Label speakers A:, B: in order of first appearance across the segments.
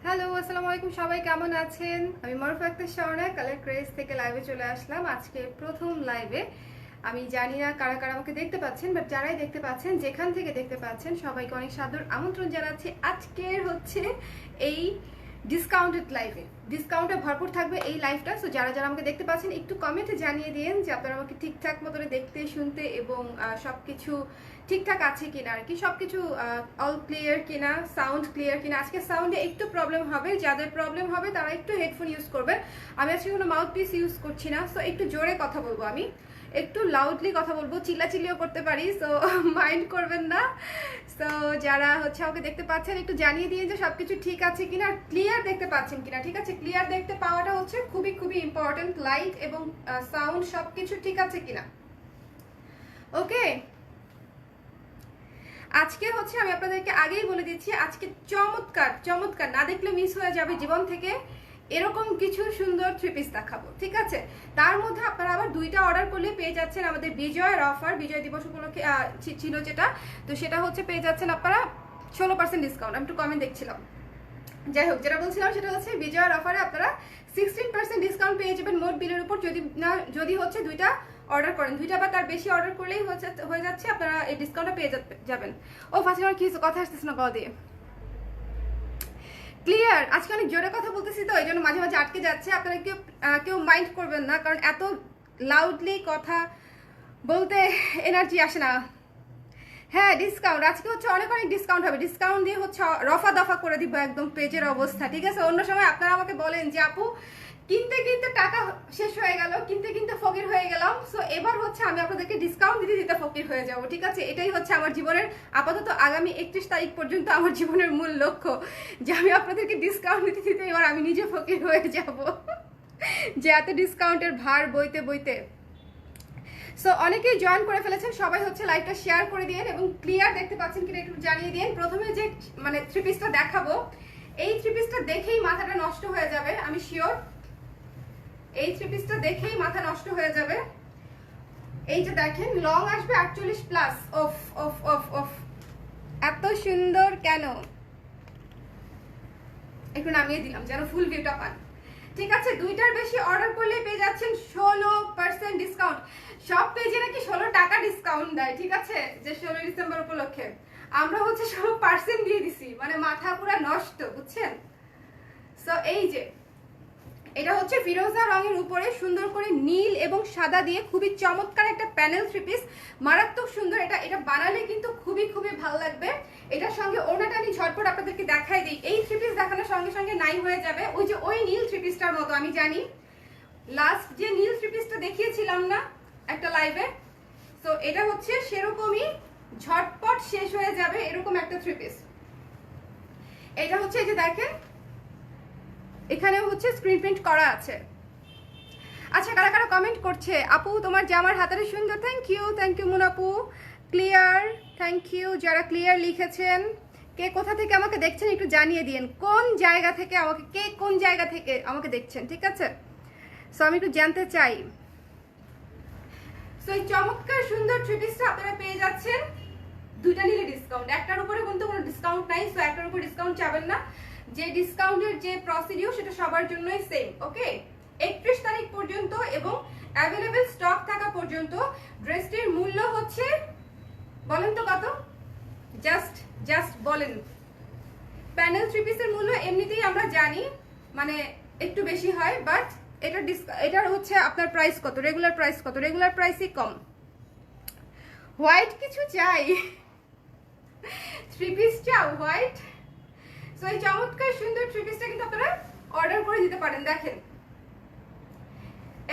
A: Hello, আসসালামু আলাইকুম। সবাই কেমন আছেন? আমি মারুফা আক্তার স্বর্ণা কালার ক্রেজ থেকে লাইভে চলে আসলাম। আজকে প্রথম লাইভে। আমি জানি না কারা কারা আমাকে দেখতে পাচ্ছেন, বাট যারাই দেখতে পাচ্ছেন, যেখান থেকে দেখতে পাচ্ছেন, সবাইকে অনেক সাদর আমন্ত্রণ জানাচ্ছি। আজকের হচ্ছে এই ডিসকাউন্টেড লাইভে। ডিসকাউন্টে ভরপুর থাকবে এই লাইভটা। সো যারা যারা আমাকে দেখতে পাচ্ছেন একটু কমেন্টে জানিয়ে দিন যে আপনারা আমাকে ঠিকঠাক মতো দেখতে, শুনতে এবং সবকিছু ঠিকঠাক আছে কিনা, আর কি সবকিছু অল ক্লিয়ার কিনা, সাউন্ড ক্লিয়ার কিনা। আজকে সাউন্ডে একটু প্রবলেম হবে, যাদের প্রবলেম হবে তারা একটু হেডফোন ইউজ করবেন। আমি আজকে কোনো মাউথ পিস ইউজ করছি না, সো একটু জোরে কথা বলবো, আমি একটু লাউডলি কথা বলবো, চিল্লাচিল্লিও করতে পারি, সো মাইন্ড করবেন না। সো যারা হচ্ছে আমাকে দেখতে পাচ্ছেন একটু জানিয়ে দিয়ে যে সবকিছু ঠিক আছে কিনা, ক্লিয়ার দেখতে পাচ্ছেন কিনা। ঠিক আছে, ক্লিয়ার দেখতে পাওয়াটা হচ্ছে খুবই খুবই ইম্পর্টেন্ট। লাইট এবং সাউন্ড সবকিছু ঠিক আছে কিনা। ওকে, আজকে হচ্ছে আমি আপনাদেরকে আগেই বলে দিচ্ছি, আজকে চমৎকার চমৎকার, না দেখলে মিস হয়ে যাবে জীবন থেকে, এরকম কিছু সুন্দর থ্রি পিস দেখাবো। ঠিক আছে, তার মধ্যে আপনারা আবার দুইটা অর্ডার করলে পেয়ে যাচ্ছেন আমাদের বিজয়ের অফার, বিজয় দিবস উপলক্ষে ছিল যেটা, তো সেটা হচ্ছে পেয়ে যাচ্ছেন আপনারা 16% ডিসকাউন্ট। আমি একটু কমেন্ট দেখছিলাম। যাই হোক, যেটা বলছিলাম সেটা হচ্ছে বিজয়ের অফারে আপনারা 16% ডিসকাউন্ট পেয়ে যাবেন মোট বিলের উপর, যদি হচ্ছে দুইটা অর্ডার করেন, দুইটা বা তার বেশি অর্ডার করলেই হয়ে যাচ্ছে, আপনারা এই ডিসকাউন্টটা পেয়ে যাবেন। ও ফার্স্ট আমার কিছু কথা আসতেছে না গলা দিয়ে। ক্লিয়ার, আজকে অনেক জোরে কথা বলতেছি তো এই জন্য মাঝে মাঝে আটকে যাচ্ছে। আপনারা কেউ মাইন্ড করবেন না, কারণ এত লাউডলি কথা বলতে এনার্জি আসে না। হ্যাঁ, ডিসকাউন্ট আজকে হচ্ছে অনেক অনেক ডিসকাউন্ট হবে। ডিসকাউন্ট দিয়ে হচ্ছে রফা দফা করে দিব একদম পেজের অবস্থা। ঠিক আছে, অন্য সময় আপনারা আমাকে বলেন যে আপু কিনতে কিনতে টাকা শেষ হয়ে গেল, কিনতে কিনতে ফকির হয়ে গেলাম। সো এবার হচ্ছে আমি আপনাদেরকে ডিসকাউন্ট দিতে দিতে ফকির হয়ে যাব। ঠিক আছে, এটাই হচ্ছে আমার জীবনের আপাতত আগামী 31 তারিখ পর্যন্ত আমার জীবনের মূল লক্ষ্য, যে আমি আপনাদেরকে ডিসকাউন্ট দিতে দিতে এবার আমি নিজে ফকির হয়ে যাব, যে এত ডিসকাউন্টের ভার বইতে বইতে। সো অনেকেই জয়েন করে ফেলেছেন, সবাই হচ্ছে লাইভটা শেয়ার করে দিন এবং ক্লিয়ার দেখতে পাচ্ছেন কিনা একটু জানিয়ে দিন। প্রথমে যে মানে থ্রি পিসটা দেখাবো, এই থ্রি পিসটা দেখেই মাথাটা নষ্ট হয়ে যাবে, আমি শিওর। এই থ্রি পিসটা দেখেই মাথা নষ্ট হয়ে যাবে। এইটা দেখেন, লং আসবে 48+। অফ অফ অফ অফ, এত সুন্দর কেন! একটু নামিয়ে দিলাম যেন ফুল ভিউটা পান। ঠিক আছে, দুইটার বেশি অর্ডার করলে পেয়ে যাচ্ছেন 16% ডিসকাউন্ট। সব পেজে নাকি 16 টাকা ডিসকাউন্ট দেয়। ঠিক আছে, যে 16 ডিসেম্বর উপলক্ষে আমরা হচ্ছে 16% দিয়ে দিছি, মানে মাথা পুরো নষ্ট, বুঝছেন? সো এই যে এটা হচ্ছে ফিরোজা রঙের উপরে সুন্দর করে নীল এবং সাদা দিয়ে খুবই চমৎকার একটা প্যানেল থ্রি পিস, মারাত্মক সুন্দর। এটা বানালে কিন্তু খুবই খুবই ভালো লাগবে। এটার সঙ্গে ওড়নাটা আমি ঝটপট আপনাদেরকে দেখাই দিই। এই থ্রি পিস দেখানোর সঙ্গে সঙ্গে নাই হয়ে যাবে ওই নীল থ্রি পিসটার মতো। আমি জানি লাস্ট যে নীল থ্রি পিসটা দেখিয়েছিলাম না একটা লাইভে, তো এটা হচ্ছে সেরকমই ঝটপট শেষ হয়ে যাবে এরকম একটা থ্রি পিস। এটা হচ্ছে এই যে দেখেন, এখানে হচ্ছে স্ক্রিন প্রিন্ট করা আছে। আচ্ছা, কারা কারা কমেন্ট করছে আপু তোমার জামার হাতারে সুন্দর, থ্যাংক ইউ মুনাপু। ক্লিয়ার, থ্যাংক ইউ যারা ক্লিয়ার লিখেছেন। কে কোথা থেকে আমাকে দেখছেন একটু জানিয়ে দিন, কোন জায়গা থেকে আমাকে, কে কোন জায়গা থেকে আমাকে দেখছেন। ঠিক আছে, সো আমি একটু জানতে চাই। সো এই চমৎকার সুন্দর থ্রি পিসটা আপনারা পেয়ে যাচ্ছেন দুইটা নিলে ডিসকাউন্ট, একটার উপরে কিন্তু কোনো ডিসকাউন্ট নাই। সো একটার উপর ডিসকাউন্ট চাবেন না, যে ডিসকাউন্টের যে প্রসিডিউর সেটা সবার জন্যই সেম। ওকে, 31 তারিখ পর্যন্ত এবং অ্যাভেলেবেল স্টক থাকা পর্যন্ত। ড্রেসটির মূল্য হচ্ছে, বলেন তো কত, জাস্ট বলেন। প্যানেল থ্রি পিসের মূল্য এমনিতেই আমরা জানি মানে একটু বেশি হয়, বাট এটার হচ্ছে আপনার প্রাইস কত, রেগুলার প্রাইস কত, রেগুলার প্রাইসই কম। হোয়াইট কিছু চাই, থ্রি পিস চাও হোয়াইট। সো এই চমৎকার সুন্দর থ্রি পিসটা কিন্তু আপনারা অর্ডার করে দিতে পারেন, দেখেন।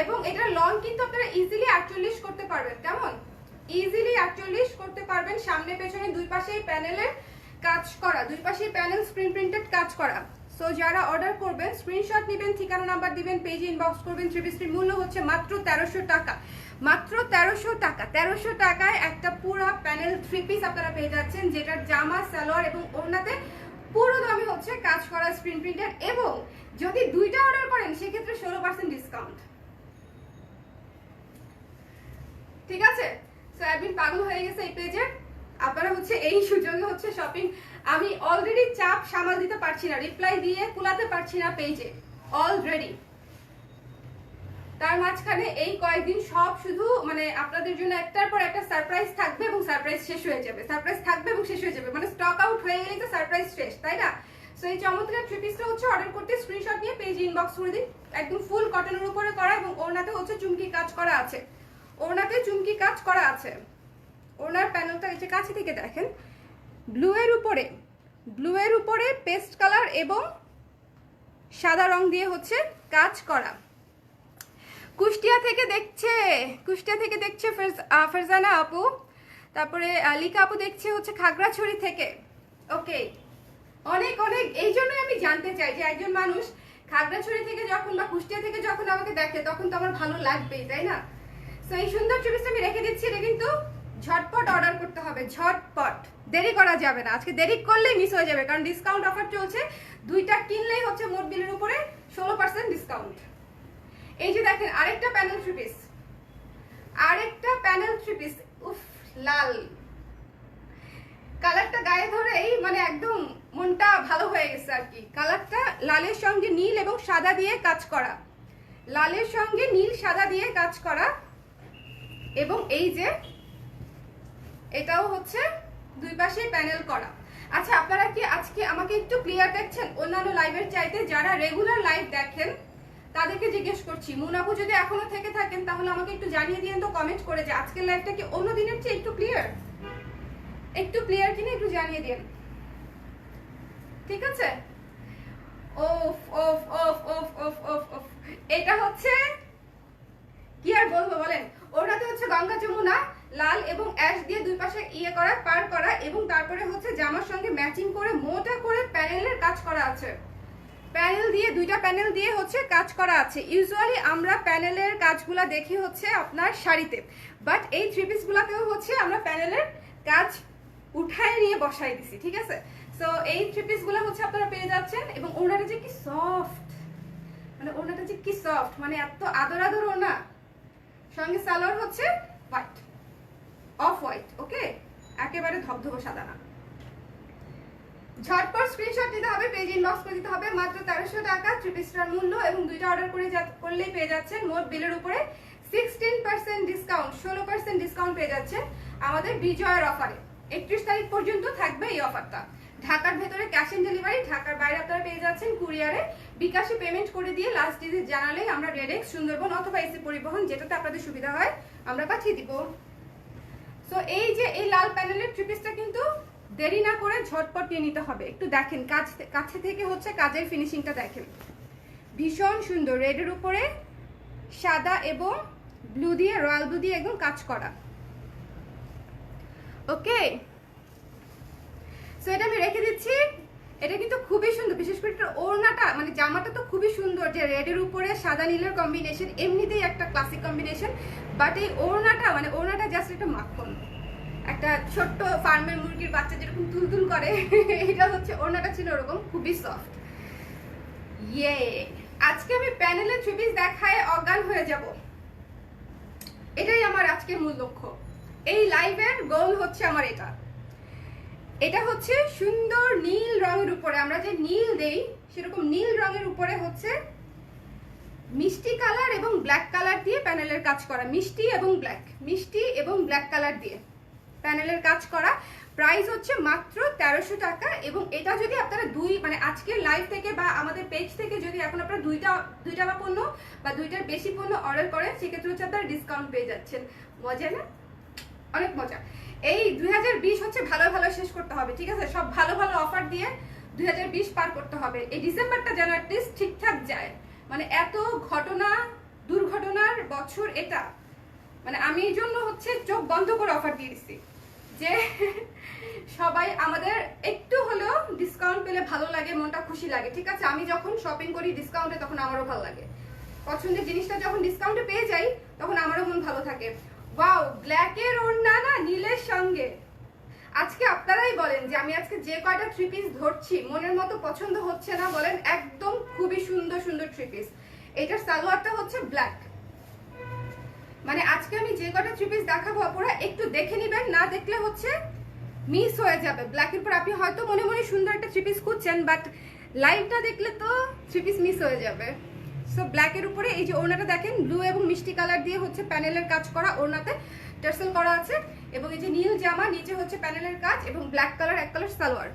A: এবং এটার লং কিন্তু আপনারা ইজিলি 48 করতে পারবেন। কেমন ইজিলি 48 করতে পারবেন। সামনে পেছনে দুই পাশেই প্যানেলের কাজ করা, দুই পাশেই প্যানেল স্ক্রিন প্রিন্টেড কাজ করা। সো যারা অর্ডার করবেন স্ক্রিনশট নেবেন, ঠিকানা নাম্বার দিবেন, পেজে ইনবক্স করবেন। থ্রি পিসটির মূল্য হচ্ছে মাত্র 1300 টাকা, মাত্র 1300 টাকা। 1300 টাকায় একটা পুরো প্যানেল থ্রি পিস আপনারা পেয়ে যাচ্ছেন, যেটার জামা, সালোয়ার এবং ওড়নাতে পুরো দামে হচ্ছে কাজ করা স্ক্রিন প্রিন্টেড। এবং যদি দুইটা অর্ডার করেন সেক্ষেত্রে 16% ডিসকাউন্ট। ঠিক আছে, সো অ্যাডমিন পাগল হয়ে গেছে এই পেজে। আপনারা হচ্ছে এই সুযোগে হচ্ছে শপিং আমি অলরেডি চাপ সামাল দিতে পারছি না, রিপ্লাই দিয়ে কুলাতে পারছি না পেজে অলরেডি। তার মাঝখানে এই কয়েকদিন সব শুধু মানে আপনাদের জন্য একটার পর একটা সারপ্রাইজ থাকবে এবং সারপ্রাইজ শেষ হয়ে যাবে, সারপ্রাইজ থাকবে এবং শেষ হয়ে যাবে, মানে স্টক আউট হয়ে গেলেই তো সারপ্রাইজ শেষ, তাই না? সো এই চমৎকার থ্রি পিসটা হচ্ছে অর্ডার করতে স্ক্রিনশট নিয়ে পেজ ইনবক্স করে দিন। একদম ফুল কটনের উপরে করা এবং ওড়নাতে হচ্ছে চুমকি কাজ করা আছে, ওড়নাতে চুমকি কাজ করা আছে। ওড়নার প্যানেলটা এই যে কাছে থেকে দেখেন, ব্লু এর উপরে পেস্ট কালার এবং সাদা রং দিয়ে হচ্ছে কাজ করা। কুষ্টিয়া থেকে দেখছে ফারজানা আপু, তারপরে লিকা আপু দেখছে হচ্ছে খাগড়াছড়ি থেকে। ওকে, অনেক অনেক, এই জন্যই আমি জানতে চাই যে একজন মানুষ খাগড়াছড়ি থেকে যখন বা কুষ্টিয়া থেকে যখন আমাকে দেখে তখন তো আমার ভালো লাগবেই, তাই না? সো এই সুন্দর ছবিটা আমি রেখে দিচ্ছি, এটা কিন্তু ঝটপট অর্ডার করতে হবে, ঝটপট, দেরি করা যাবে না। আজকে দেরি করলেই মিস হয়ে যাবে, কারণ ডিসকাউন্ট অফার চলছে, দুইটা কিনলেই হচ্ছে মোট বিলের উপরে 16% ডিসকাউন্ট। এই যে দেখেন আরেকটা প্যানেল থ্রি পিস, উফ লাল কালারটা গায়ে ধরেই মানে একদম মনটা ভালো হয়ে গেছে আর কি। কালারটা লালের সঙ্গে নীল এবং সাদা দিয়ে কাজ করা, লালের সঙ্গে নীল সাদা দিয়ে কাজ করা। এবং এই যে এটাও হচ্ছে দুই পাশে প্যানেল করা। আচ্ছা, আপনারা কি আজকে আমাকে একটু ক্লিয়ার দেখছেন অন্যান্য লাইভের চাইতে? যারা রেগুলার লাইভ দেখেন তাদেরকে জিজ্ঞেস করছি, মুনাপু যদি এখনো থেকে থাকেন তাহলে আমাকে একটু জানিয়ে দিন তো কমেন্ট করে যে আজকের লাইভটা কি অন্য দিনের চেয়ে একটু ক্লিয়ার কিনা একটু জানিয়ে দিন, ঠিক আছে? ওফ ওফ ওফ ওফ ওফ ওফ ওফ, এটা হচ্ছে কি আর বলবো বলেন, ওটাতে হচ্ছে গঙ্গা যমুনা লাল এবং অ্যাশ দিয়ে দুই পাশে করা পার করা এবং তারপরে হচ্ছে জামার সঙ্গে ম্যাচিং করে মোটা করে প্যানেলের কাজ করা আছে। প্যানেল দিয়ে দুইটা প্যানেল দিয়ে হচ্ছে কাজ করা আছে। ইউজুয়ালি আমরা প্যানেলের কাজগুলা দেখি হচ্ছে আপনার শাড়িতে, বাট এই থ্রি পিস গুলাতেও হচ্ছে আমরা প্যানেলের কাজ উঠায় নিয়ে বসাই দিছি, ঠিক আছে? সো এই থ্রি পিস গুলা হচ্ছে আপনারা পেয়ে যাচ্ছেন। এবং ওনাটা যে কি সফট, মানে এত আদর আদর ওনা, সঙ্গে সালোয়ার হচ্ছে হোয়াইট, অফ হোয়াইট, ওকে, একেবারে ধবধবে সাদা না। ঝটপট স্ক্রিনশট নিতে হবে, পেজ ইনবক্স করে দিতে হবে। মাত্র 1300 টাকা থ্রি পিসটার মূল্য এবং দুইটা অর্ডার করলেই পেয়ে যাচ্ছেন মোট বিলের উপরে 16% ডিসকাউন্ট, 16% ডিসকাউন্ট পেয়ে যাচ্ছেন আমাদের বিজয়ের অফারে। 31 তারিখ পর্যন্ত থাকবে এই অফারটা। ঢাকার ভেতরে ক্যাশ অন ডেলিভারি, ঢাকার বাইরে আপনারা পেয়ে যাচ্ছেন কুরিয়ারে। বিকাশে পেমেন্ট করে দিয়ে লাস্ট ডিজিট জানালেই আমরা রেডেক্স, সুন্দরবন অথবা এসি পরিবহন, যেটাতে আপনাদের সুবিধা হয়, আমরা পাঠিয়ে দিব। সো এই যে এই লাল প্যানেলের থ্রি পিসটা কিন্তু দেরি না করে ঝটপট নিয়ে নিতে হবে। একটু দেখেন কাছে থেকে হচ্ছে কাজের ফিনিশিংটা দেখেন, ভীষণ সুন্দর। রেডের উপরে সাদা এবং ব্লু দিয়ে, রয়্যাল ব্লু দিয়ে একদম কাজ করা। ওকে, সো এটা আমি রেখে দিচ্ছি। এটা কিন্তু খুবই সুন্দর, বিশেষ করে ওড়নাটা মানে জামাটা তো খুবই সুন্দর, যে রেডের উপরে সাদা নীলের কম্বিনেশন, এমনিতেই একটা ক্লাসিক কম্বিনেশন, বাট এই ওড়নাটা জাস্ট একটা মাখন, একটা ছোট্ট ফার্মের মুরগির বাচ্চা যেরকম তুলতুল করে এটা হচ্ছে ওড়নাটা ছিল ওরকম, খুবই সফট। ইয়ে, আজকে আমি প্যানেলের থ্রি পিস দেখায় অজ্ঞান হয়ে যাব, এটাই আমার আজকের মূল লক্ষ্য। এই লাইভের গোল হচ্ছে আমার এটা হচ্ছে সুন্দর নীল রঙের উপরে, আমরা যে নীল দেই সেরকম নীল রঙের উপরে হচ্ছে মিষ্টি কালার এবং ব্ল্যাক কালার দিয়ে প্যানেলের কাজ করা, মিষ্টি এবং ব্ল্যাক কালার দিয়ে প্যানেলের কাজ করা। প্রাইস হচ্ছে মাত্র 1300 টাকা। এবং এটা যদি আপনারা মানে আজকের লাইভ থেকে বা আমাদের পেজ থেকে যদি এখন আপনারা দুইটা বা পণ্য বা দুইটার বেশি পণ্য অর্ডার করেন, সেক্ষেত্রে হচ্ছে আপনারা ডিসকাউন্ট পেয়ে যাচ্ছেন। মজা না? অনেক মজা। এই 2020 হচ্ছে ভালো ভালো শেষ করতে হবে, ঠিক আছে? সব ভালো ভালো অফার দিয়ে 2020 পার করতে হবে। এই ডিসেম্বরটা যেন অ্যাটলিস্ট ঠিকঠাক যায়, মানে এত দুর্ঘটনার বছর এটা, মানে আমি এই জন্য হচ্ছে চোখ বন্ধ করে অফার দিয়ে দিচ্ছি যে সবাই আমাদের একটু হলেও ডিসকাউন্ট পেলে ভালো লাগে, মনটা খুশি লাগে, ঠিক আছে? আমি যখন শপিং করি ডিসকাউন্টে তখন আমারও ভালো লাগে, পছন্দের জিনিসটা যখন ডিসকাউন্টে পেয়ে যাই তখন আমারও মন ভালো থাকে। ওয়াও, ব্ল্যাকের ওড়না না নীলের সঙ্গে। আজকে আপনারাই বলেন যে আমি আজকে যে কয়টা থ্রি পিস ধরছি মনের মতো পছন্দ হচ্ছে না বলেন? একদম খুবই সুন্দর সুন্দর থ্রি পিস। এটার সালোয়ারটা হচ্ছে ব্ল্যাক, মানে আজকে আমি যে কয়টা থ্রি পিস দেখাবো আপনারা একটু দেখে নেবেন, না দেখলে হচ্ছে মিস হয়ে যাবে। ব্ল্যাকের পর আপনি হয়তো মনে মনে সুন্দর একটা থ্রি পিস খুঁজছেন, বাট লাইভটা দেখলে তো থ্রি পিস মিস হয়ে যাবে। সো ব্ল্যাকের উপরে এই যে ওড়নাটা দেখেন, ব্লু এবং মিষ্টি কালার দিয়ে হচ্ছে প্যানেলের কাজ করা, ওড়নাতে টার্সেল করা আছে, এবং এই যে নীল জামা, নিচে হচ্ছে প্যানেলের কাজ, এবং ব্ল্যাক কালার এক কালার সালোয়ার।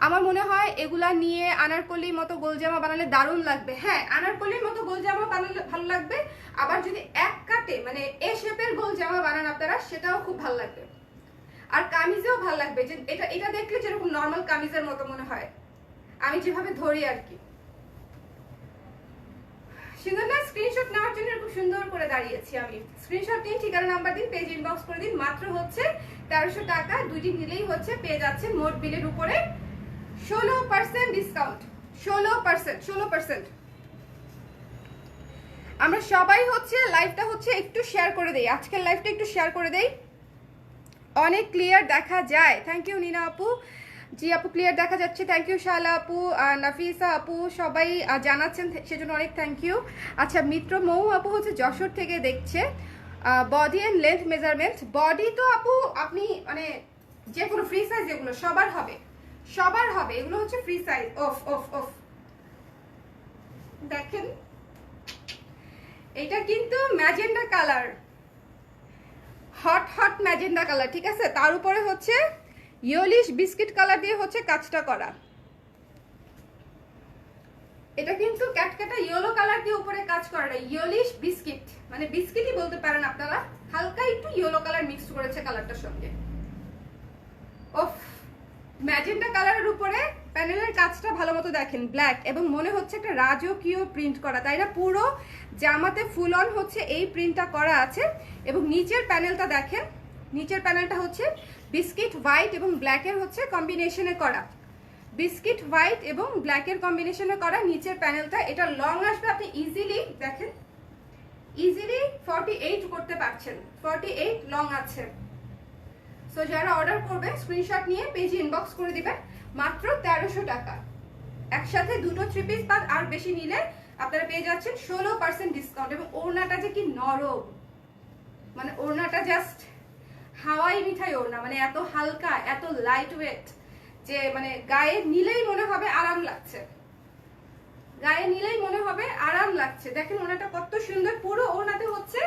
A: আমার মনে হয় এগুলা নিয়ে আনারকলির মতো গোল জামা বানালে দারুণ লাগবে। হ্যাঁ, আনারকলির মতো গোল জামা বানালে ভালো লাগবে, আবার যদি এক কাটে মানে এ শেপের গোল জামা বানান আপনারা, সেটাও খুব ভালো লাগবে। আর কামিজেও ভালো লাগবে, যে এটা এটা দেখলে যেরকম নর্মাল কামিজের মতো মনে হয়, আমি যেভাবে ধরি আর কি। সুন্দর না? স্ক্রিনশট নেওয়ার জন্য খুব সুন্দর করে দাঁড়িয়েছি আমি। স্ক্রিনশট দিন, ঠিকানা নাম্বার দিন, পেজ ইনবক্স করে দিন। মাত্র হচ্ছে 1300 টাকা, দুইটি নিলেই হচ্ছে পেয়ে যাচ্ছেন মোট বিলের উপরে 16% ডিসকাউন্ট। 16%। আমরা সবাই হচ্ছে লাইভটা হচ্ছে একটু শেয়ার করে দেই, আজকের লাইভটা একটু শেয়ার করে দেই। অনেক ক্লিয়ার দেখা যায়, থ্যাংক ইউ নীনা আপু। জি আপু, ক্লিয়ার দেখা যাচ্ছে, থ্যাংক ইউ শালা আপু, নাফিসা আপু, সবাই জানাচ্ছেন, সেজন্য অনেক থ্যাংক ইউ। আচ্ছা, মিত্র মৌ আপু হচ্ছে যশোর থেকে দেখছে। Body and length measurement, body তো আপু আপনি মানে যে কোনো ফ্রি সাইজ, এগুলো সবার হবে, সবার হবে, এগুলো হচ্ছে free size. Of of of দেখেন, এটা কিন্তু magenta colour, hot hot magenta colour, ঠিক আছে? তার উপরে হচ্ছে ইয়েলিশ বিস্কিট কালার দিয়ে হচ্ছে কাজটা করা। এটা কিন্তু ক্যাটকাটা ইয়েলো কালার দিয়ে উপরে কাজ করা, ইয়েলিশ বিস্কিট, মানে বিস্কিটই বলতে পারেন আপনারা, হালকা একটু ইয়েলো কালার মিক্স করেছে কালারটার সঙ্গে। ওফ, ম্যাজেন্ডা কালারের উপরে প্যানেলের কাজটা ভালো মতো দেখেন, ব্ল্যাক, এবং মনে হচ্ছে একটা রাজকীয় প্রিন্ট করা, তাই না? পুরো জামাতে ফুল অন হচ্ছে এই প্রিন্টটা করা আছে। এবং নিচের প্যানেলটা দেখেন, নিচের প্যানেলটা হচ্ছে বিস্কিট হোয়াইট এবং ব্ল্যাকের হচ্ছে কম্বিনেশনে করা, বিস্কিট হোয়াইট এবং ব্ল্যাকের কম্বিনেশনে করা নিচের প্যানেলটা। এটা লং আসবে, আপনি ইজিলি দেখেন, ইজিলি 48 করতে পারছেন, 48 লং আছে। সো যারা অর্ডার করবে স্ক্রিনশট নিয়ে পেজে ইনবক্স করে দিবেন, মাত্র 1300 টাকা। একসাথে দুটো থ্রি পিস বা আর বেশি নিলে আপনারা পেয়ে যাচ্ছেন 16% ডিসকাউন্ট। এবং ওড়নাটা যে কি নরম, মানে ওড়নাটা জাস্ট হাওয়াই মিঠাই ওড়না, মানে এত হালকা, এত লাইট ওয়েট, যে মানে গায়ে নিলেই মনে হবে আরাম লাগছে, গায়ে নিলেই মনে হবে আরাম লাগছে। দেখেন ওড়নাটা কত সুন্দর, পুরো ওড়নাতে হচ্ছে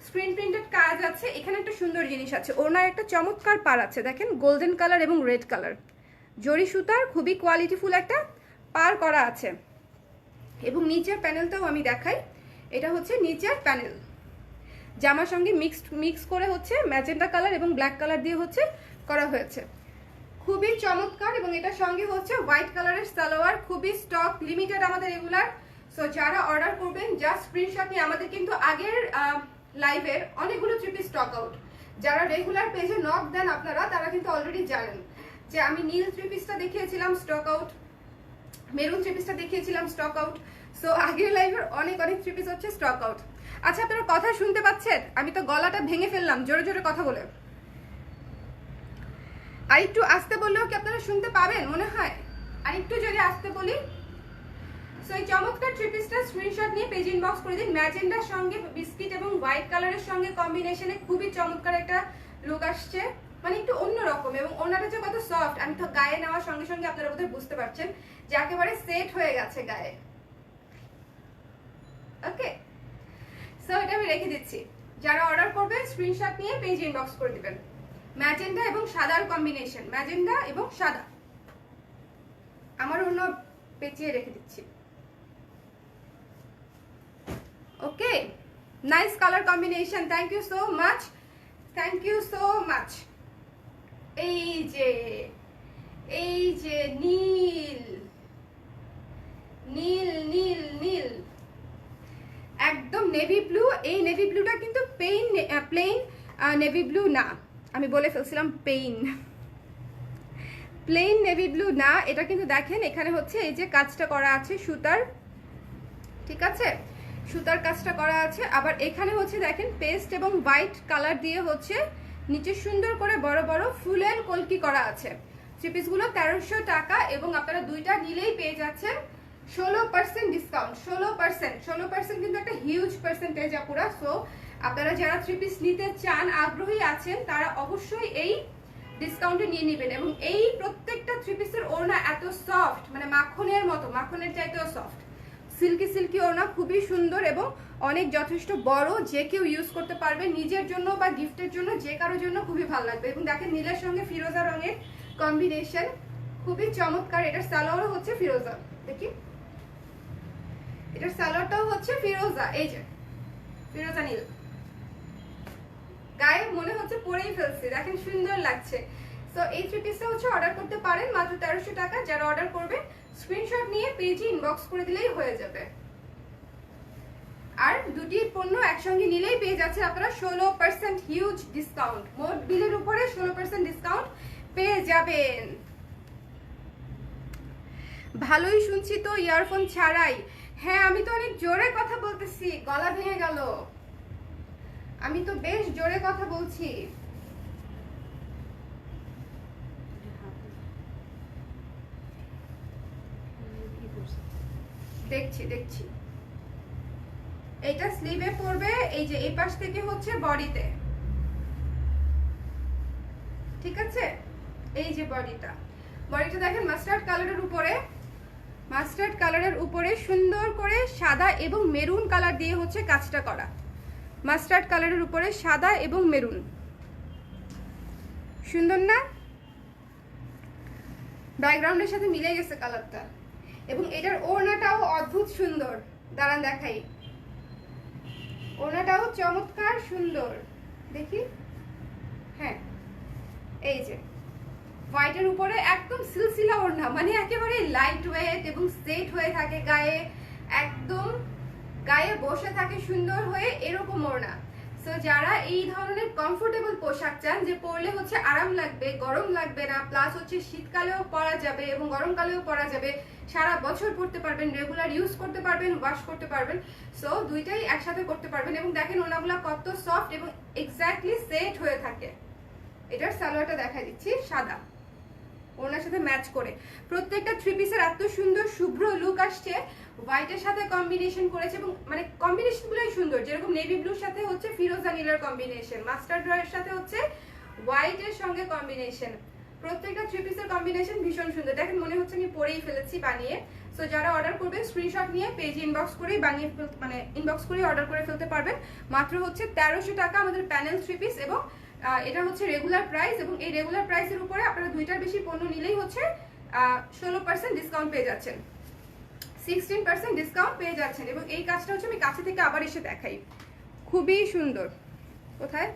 A: স্ক্রিন প্রিন্টেড কাজ আছে। এখানে একটা সুন্দর জিনিস আছে, ওড়নার একটা চমৎকার পার আছে, দেখেন গোল্ডেন কালার এবং রেড কালার জরি সুতার, খুবই কোয়ালিটিফুল একটা পার করা আছে। এবং নিচের প্যানেলটাও আমি দেখাই, এটা হচ্ছে নিচের প্যানেল, জামার সঙ্গে মিক্স করে হচ্ছে ম্যাজেন্টা কালার এবং ব্ল্যাক কালার দিয়ে হচ্ছে করা হয়েছে, খুবই চমৎকার। এবং এটার সঙ্গে হচ্ছে হোয়াইট কালারের সালোয়ার, খুবই স্টক লিমিটেড আমাদের রেগুলার। সো যারা অর্ডার করবেন জাস্ট স্ক্রিনশট নিয়ে, আমাদের কিন্তু আগের লাইভের অনেকগুলো থ্রি পিস স্টক আউট, যারা রেগুলার পেজে নক দেন আপনারা, তারা কিন্তু অলরেডি জানেন যে আমি নীল থ্রি পিসটা দেখিয়েছিলাম স্টক আউট, মেরুন থ্রি পিসটা দেখিয়েছিলাম স্টক আউট। সো আগের লাইভের অনেক থ্রি পিস হচ্ছে স্টক আউট। আচ্ছা, আপনারা কথা শুনতে পাচ্ছেন? আমি তো গলাটা ভেঙে ফেললাম জোরে জোরে কথা বলে। আর একটু আস্তে বললেও কি আপনারা শুনতে পাবেন মনে হয়? আর একটু যদি আস্তে বলি। সো এই চমৎকার থ্রি পিসটা স্ক্রিনশট নিয়ে পেজ ইনবক্স করে দিন। ম্যাজেন্ডার সঙ্গে বিস্কিট এবং হোয়াইট কালারের সঙ্গে কম্বিনেশনে খুবই চমৎকার একটা লুক আসছে, মানে একটু অন্যরকম। এবং ওনাটা যে কত সফট, আমি তো গায়ে নেওয়ার সঙ্গে সঙ্গে আপনারা বোধহয় বুঝতে পারছেন যে একেবারে সেট হয়ে গেছে গায়ে। ওকে, সো এটা আমি রেখে দিচ্ছি। যারা অর্ডার করবেন স্ক্রিনশট নিয়ে পেজ ইনবক্স করে দিবেন। ম্যাজেন্ডা এবং সাদার কম্বিনেশন, ম্যাজেন্ডা এবং সাদা, আমার অন্য পেঁচিয়ে রেখে দিচ্ছি। Okay, nice colour combination, thank you so much, thank you so much. এই যে নীল নীল নীল নীল, একদম নেভি ব্লু। এই নেভি ব্লুটা কিন্তু প্লেন নেভি ব্লু না, আমি বলে ফেলছিলাম প্লেন নেভি ব্লু না। এটা কিন্তু দেখেন এখানে হচ্ছে এই যে কাজটা করা আছে সুতার, ঠিক আছে, সুতার কাজটা করা আছে। আবার এখানে হচ্ছে দেখেন পেস্ট এবং হোয়াইট কালার দিয়ে হচ্ছে নিচে সুন্দর করে বড় বড় ফুলের কলকি করা আছে। থ্রি পিসগুলো 1300 টাকা এবং আপনারা দুইটা নিলেই পেয়ে যাচ্ছেন 16% ডিসকাউন্ট। 16% কিন্তু একটা হিউজ পার্সেন্টেজ আপুরা। সো আপনারা যারা থ্রি পিস নিতে চান, আগ্রহী আছেন, তারা অবশ্যই এই ডিসকাউন্টে নিয়ে নেবেন। এবং এই প্রত্যেকটা থ্রি পিসের ওড়না এত সফট, মানে মাখনের মতো, মাখনের চাইতেও সফট, সিল্কি সিল্কি ওড়না, খুবই সুন্দর এবং অনেক যথেষ্ট বড়, যে কেউ ইউজ করতে পারবে নিজের জন্য বা গিফটের জন্য, যে কারোর জন্য খুবই ভালো লাগবে। এবং দেখেন নীলের সঙ্গে ফিরোজা রঙের কম্বিনেশন, খুবই চমৎকার। এটার সালোয়ারও হচ্ছে ফিরোজা, দেখি এটার সালোয়ারটাও হচ্ছে ফিরোজা, এই যে ফিরোজা নীল, গায়ে মনে হচ্ছে পরেই ফেলছি, দেখেন সুন্দর লাগছে। তো এই থ্রি পিসটা হচ্ছে অর্ডার করতে পারেন মাত্র 1300 টাকা। যারা অর্ডার করবেন স্ক্রিনশট নিয়ে পেজে ইনবক্স করে দিলেই হয়ে যাবে। আর দুটি পণ্য একসঙ্গে নিলেই পেয়ে যাচ্ছে আপনারা 16% হিউজ ডিসকাউন্ট, মোট বিলের উপরে 16% ডিসকাউন্ট পেয়ে যাবেন। ভালোই শুনছি তো ইয়ারফোন ছাড়াই। হ্যাঁ আমি তো অনেক জোরে কথা বলতেছি, গলা ভেঙে গেল, আমি তো বেশ জোরে কথা বলছি। দেখছি দেখছি, এটা স্লিভে পড়বে, এই যে এই পাশ থেকে হচ্ছে বডিতে, ঠিক আছে? এই যে বডিটা দেখেন মাস্টার্ড কালারের উপরে, মাস্টার্ড কালারের উপরে সুন্দর করে সাদা এবং মেরুন কালার দিয়ে হচ্ছে কাজটা করা। মাস্টার্ড কালারের উপরে সাদা এবং মেরুন, সুন্দর না? ব্যাকগ্রাউন্ডের সাথে মিলে গেছে কালারটা। এবং এটার ওড়নাটাও অদ্ভুত সুন্দর, দাঁড়ান দেখাই, ওড়নাটাও চমৎকার সুন্দর, দেখি, হ্যাঁ এই যে হোয়াইটের উপরে একদম সিলসিলা ওড়না, মানে একেবারে লাইট ওয়েট এবং সেট হয়ে থাকে গায়ে, একদম গায়ে বসে থাকে সুন্দর হয়ে, এরকম ওড়না। সো যারা এই ধরনের কমফোর্টেবল পোশাক চান, যে পরলে হচ্ছে আরাম লাগবে, গরম লাগবে না, প্লাস হচ্ছে শীতকালেও পরা যাবে এবং গরমকালেও পরা যাবে, সারা বছর পরতে পারবেন, রেগুলার ইউজ করতে পারবেন, ওয়াশ করতে পারবেন, সো দুইটাই একসাথে করতে পারবেন। এবং দেখেন ওড়নাগুলো কত সফট এবং এক্স্যাক্টলি সেট হয়ে থাকে। এটার সালোয়ারটা দেখা দিচ্ছি, সাদা ওনার সাথে ম্যাচ করে। প্রত্যেকটা থ্রি পিসের এত সুন্দর শুভ্র লুক আসছে, হোয়াইটের সাথে কম্বিনেশন করেছে এবং মানে কম্বিনেশন গুলোই সুন্দর, যেরকম নেভি ব্লুর সাথে হচ্ছে ফিরোজা নীলের কম্বিনেশন, মাস্টার্ড এর সাথে হচ্ছে হোয়াইটের সঙ্গে কম্বিনেশন, প্রত্যেকটা থ্রি পিসের কম্বিনেশন ভীষণ সুন্দর। দেখেন মনে হচ্ছে আমি পরেই ফেলেছি বানিয়ে। সো যারা অর্ডার করবেন স্ক্রিনশট নিয়ে পেজে ইনবক্স করেই বানিয়ে মানে ইনবক্স করে অর্ডার করে ফেলতে পারবেন। মাত্র হচ্ছে 1300 টাকা আমাদের প্যানেল থ্রি পিস, এবং এটা হচ্ছে রেগুলার প্রাইস। এবং এই রেগুলার প্রাইসের উপরে আপনারা দুইটার বেশি পণ্য নিলেই হচ্ছে 16% ডিসকাউন্ট পেয়ে যাচ্ছেন, 16% ডিসকাউন্ট পেয়ে যাচ্ছেন। এবং এই কাজটা হচ্ছে আমি কাছে থেকে আবার এসে দেখাই, খুবই সুন্দর। কোথায়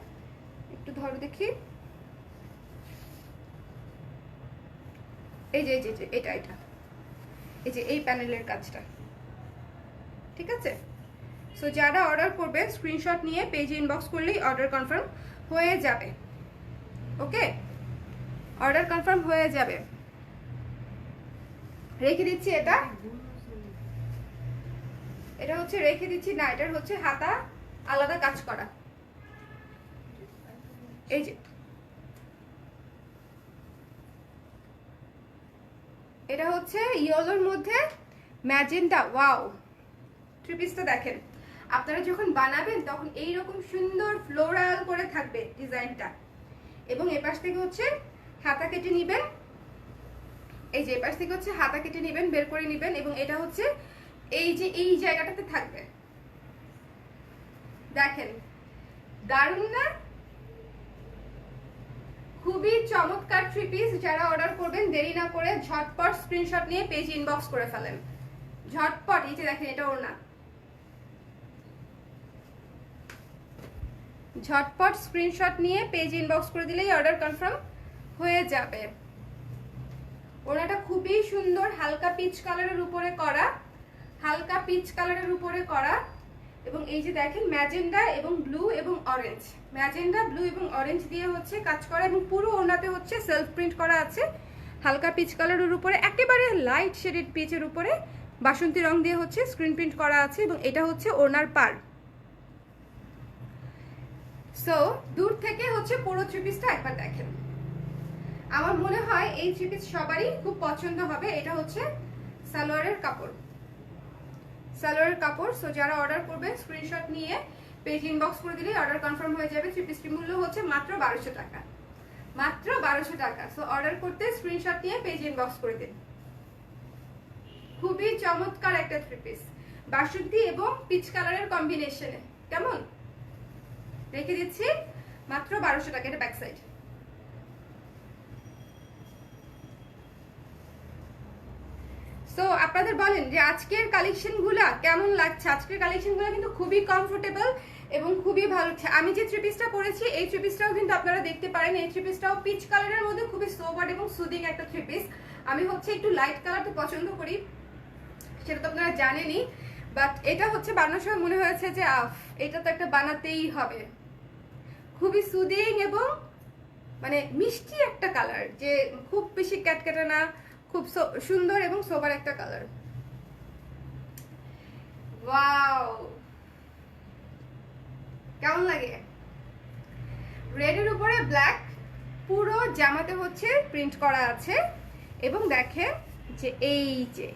A: একটু ধরো দেখি, এই যে এটা এই যে এই প্যানেলের কাজটা, ঠিক আছে? সো যারা অর্ডার করবে স্ক্রিনশট নিয়ে পেজে ইনবক্স করলেই অর্ডার কনফার্ম হয়ে যাবে। ওকে, অর্ডার কনফার্ম হয়ে যাবে। রেখে দিচ্ছি এটা হচ্ছে রেখে দিচ্ছি না, এটার হচ্ছে হাতা আলাদা কাজ করা, এই যে এটা হচ্ছে ইয়েলোর মধ্যে ম্যাজেন্টা। ওয়াও, থ্রি পিসটা দেখেন, আপনারা যখন বানাবেন তখন এইরকম সুন্দর ফ্লোরাল করে থাকবে ডিজাইনটা। এবং এপাশ থেকে হচ্ছে হাতা কেটে নিবেন, এই যে এপাশ থেকে হচ্ছে হাতা কেটে নিবেন, বের করে নিবেন, এবং এটা হচ্ছে এই যে এই জায়গাটাতে থাকবে। দেখেন দারুণ না? খুবই চমৎকার থ্রি পিস। যারা অর্ডার করবেন দেরি না করে ঝটপট স্ক্রিনশট নিয়ে পেজ ইনবক্স করে ফেলেন, ঝটপট। এই যে দেখেন এটা ওড়না, ঝটপট স্ক্রিনশট নিয়ে পেজ ইনবক্স করে দিলেই অর্ডার কনফার্ম হয়ে যাবে। ওড়নাটা খুবই সুন্দর, হালকা পিচ কালারের উপরে করা, হালকা পিচ কালারের উপরে করা। এবং এই যে দেখেন ম্যাজেন্ডা এবং ব্লু এবং অরেঞ্জ, ম্যাজেন্ডা ব্লু এবং অরেঞ্জ দিয়ে হচ্ছে কাজ করা, এবং পুরো ওড়নাতে হচ্ছে সেলফ প্রিন্ট করা আছে হালকা পিচ কালারের উপরে, একেবারে লাইট শেডেড পিচের উপরে বাসন্তী রং দিয়ে হচ্ছে স্ক্রিন প্রিন্ট করা আছে। এবং এটা হচ্ছে ওড়নার পার। সো দূর থেকে হচ্ছে পুরো থ্রি পিসটা একবার দেখেন, আমার মনে হয় এই থ্রি পিস সবারই খুব পছন্দ হবে। এটা হচ্ছে সালোয়ারের কাপড়, সালোয়ারের কাপড়। সো যারা অর্ডার করবেন স্ক্রিনশট নিয়ে পেজ ইনবক্স করে দিলেই অর্ডার কনফার্ম হয়ে যাবে। থ্রি পিসটির মূল্য হচ্ছে মাত্র 1200 টাকা, মাত্র 1200 টাকা। সো অর্ডার করতে স্ক্রিনশট নিয়ে পেজ ইনবক্স করে দিন। খুবই চমৎকার একটা থ্রি পিস, বাসন্তী এবং পিচ কালারের কম্বিনেশনে। কেমন? রেখে দিচ্ছি মাত্র 1200 টাকা। এটা ব্যাক সাইড। সো আপনাদের বলেন যে আজকের কালেকশনগুলো কেমন লাগছে। আজকের কালেকশনগুলো কিন্তু খুবই কমফোর্টেবল এবং খুবই ভালো। আমি যে থ্রি পিসটা পরেছি এই থ্রি পিসটাও কিন্তু আপনারা দেখতে পারেন। এই থ্রি পিসটাও পিচ কালারের মধ্যে খুবই সোবার এবং সুদিং একটা থ্রি পিস। আমি হচ্ছে একটু লাইট কালার তো পছন্দ করি, সেটা তো আপনারা জানেনই। বাট এটা হচ্ছে বানানোর সময় মনে হয়েছে যে এটা তো একটা বানাতেই হবে। খুবই সুদিং এবং মানে মিষ্টি একটা কালার, যে খুব বেশি ক্যাটক্যাটা না, খুব সুন্দর এবং সোবার একটা কালার। ওয়াও, কেমন লাগে? রেডের উপরে ব্ল্যাক, পুরো জামাতে হচ্ছে প্রিন্ট করা আছে। এবং দেখেন যে এই যে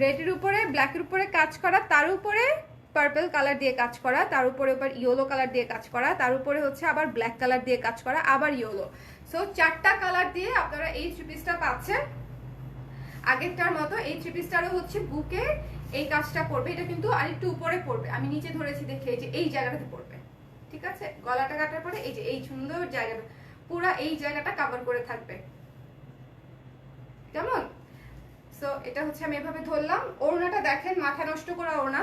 A: রেডের উপরে ব্ল্যাকের উপরে কাজ করা, তার উপরে পার্পল কালার দিয়ে কাজ করা, তার উপরে আবার ইয়েলো কালার দিয়ে কাজ করা, তার উপরে হচ্ছে আবার ব্ল্যাক কালার দিয়ে কাজ করা, আবার ইয়েলো। সো 4টা কালার দিয়ে আপনারা এই থ্রি পিসটা পাচ্ছেন। আগেরটার মতো এই থ্রি পিসটারও হচ্ছে বুকে এই কাজটা পড়বে। এটা কিন্তু আরেকটু উপরে পড়বে, আমি নিচে ধরেছি দেখে এই যে এই জায়গাটাতে পড়বে। ঠিক আছে, গলাটা কাটার পরে এই যে এই সুন্দর জায়গাটা, পুরো এই জায়গাটা কভার করে থাকবে। কেমন? সো এটা হচ্ছে আমি এভাবে ধরলাম। ওড়নাটা দেখেন, মাথা নষ্ট করা ওড়না।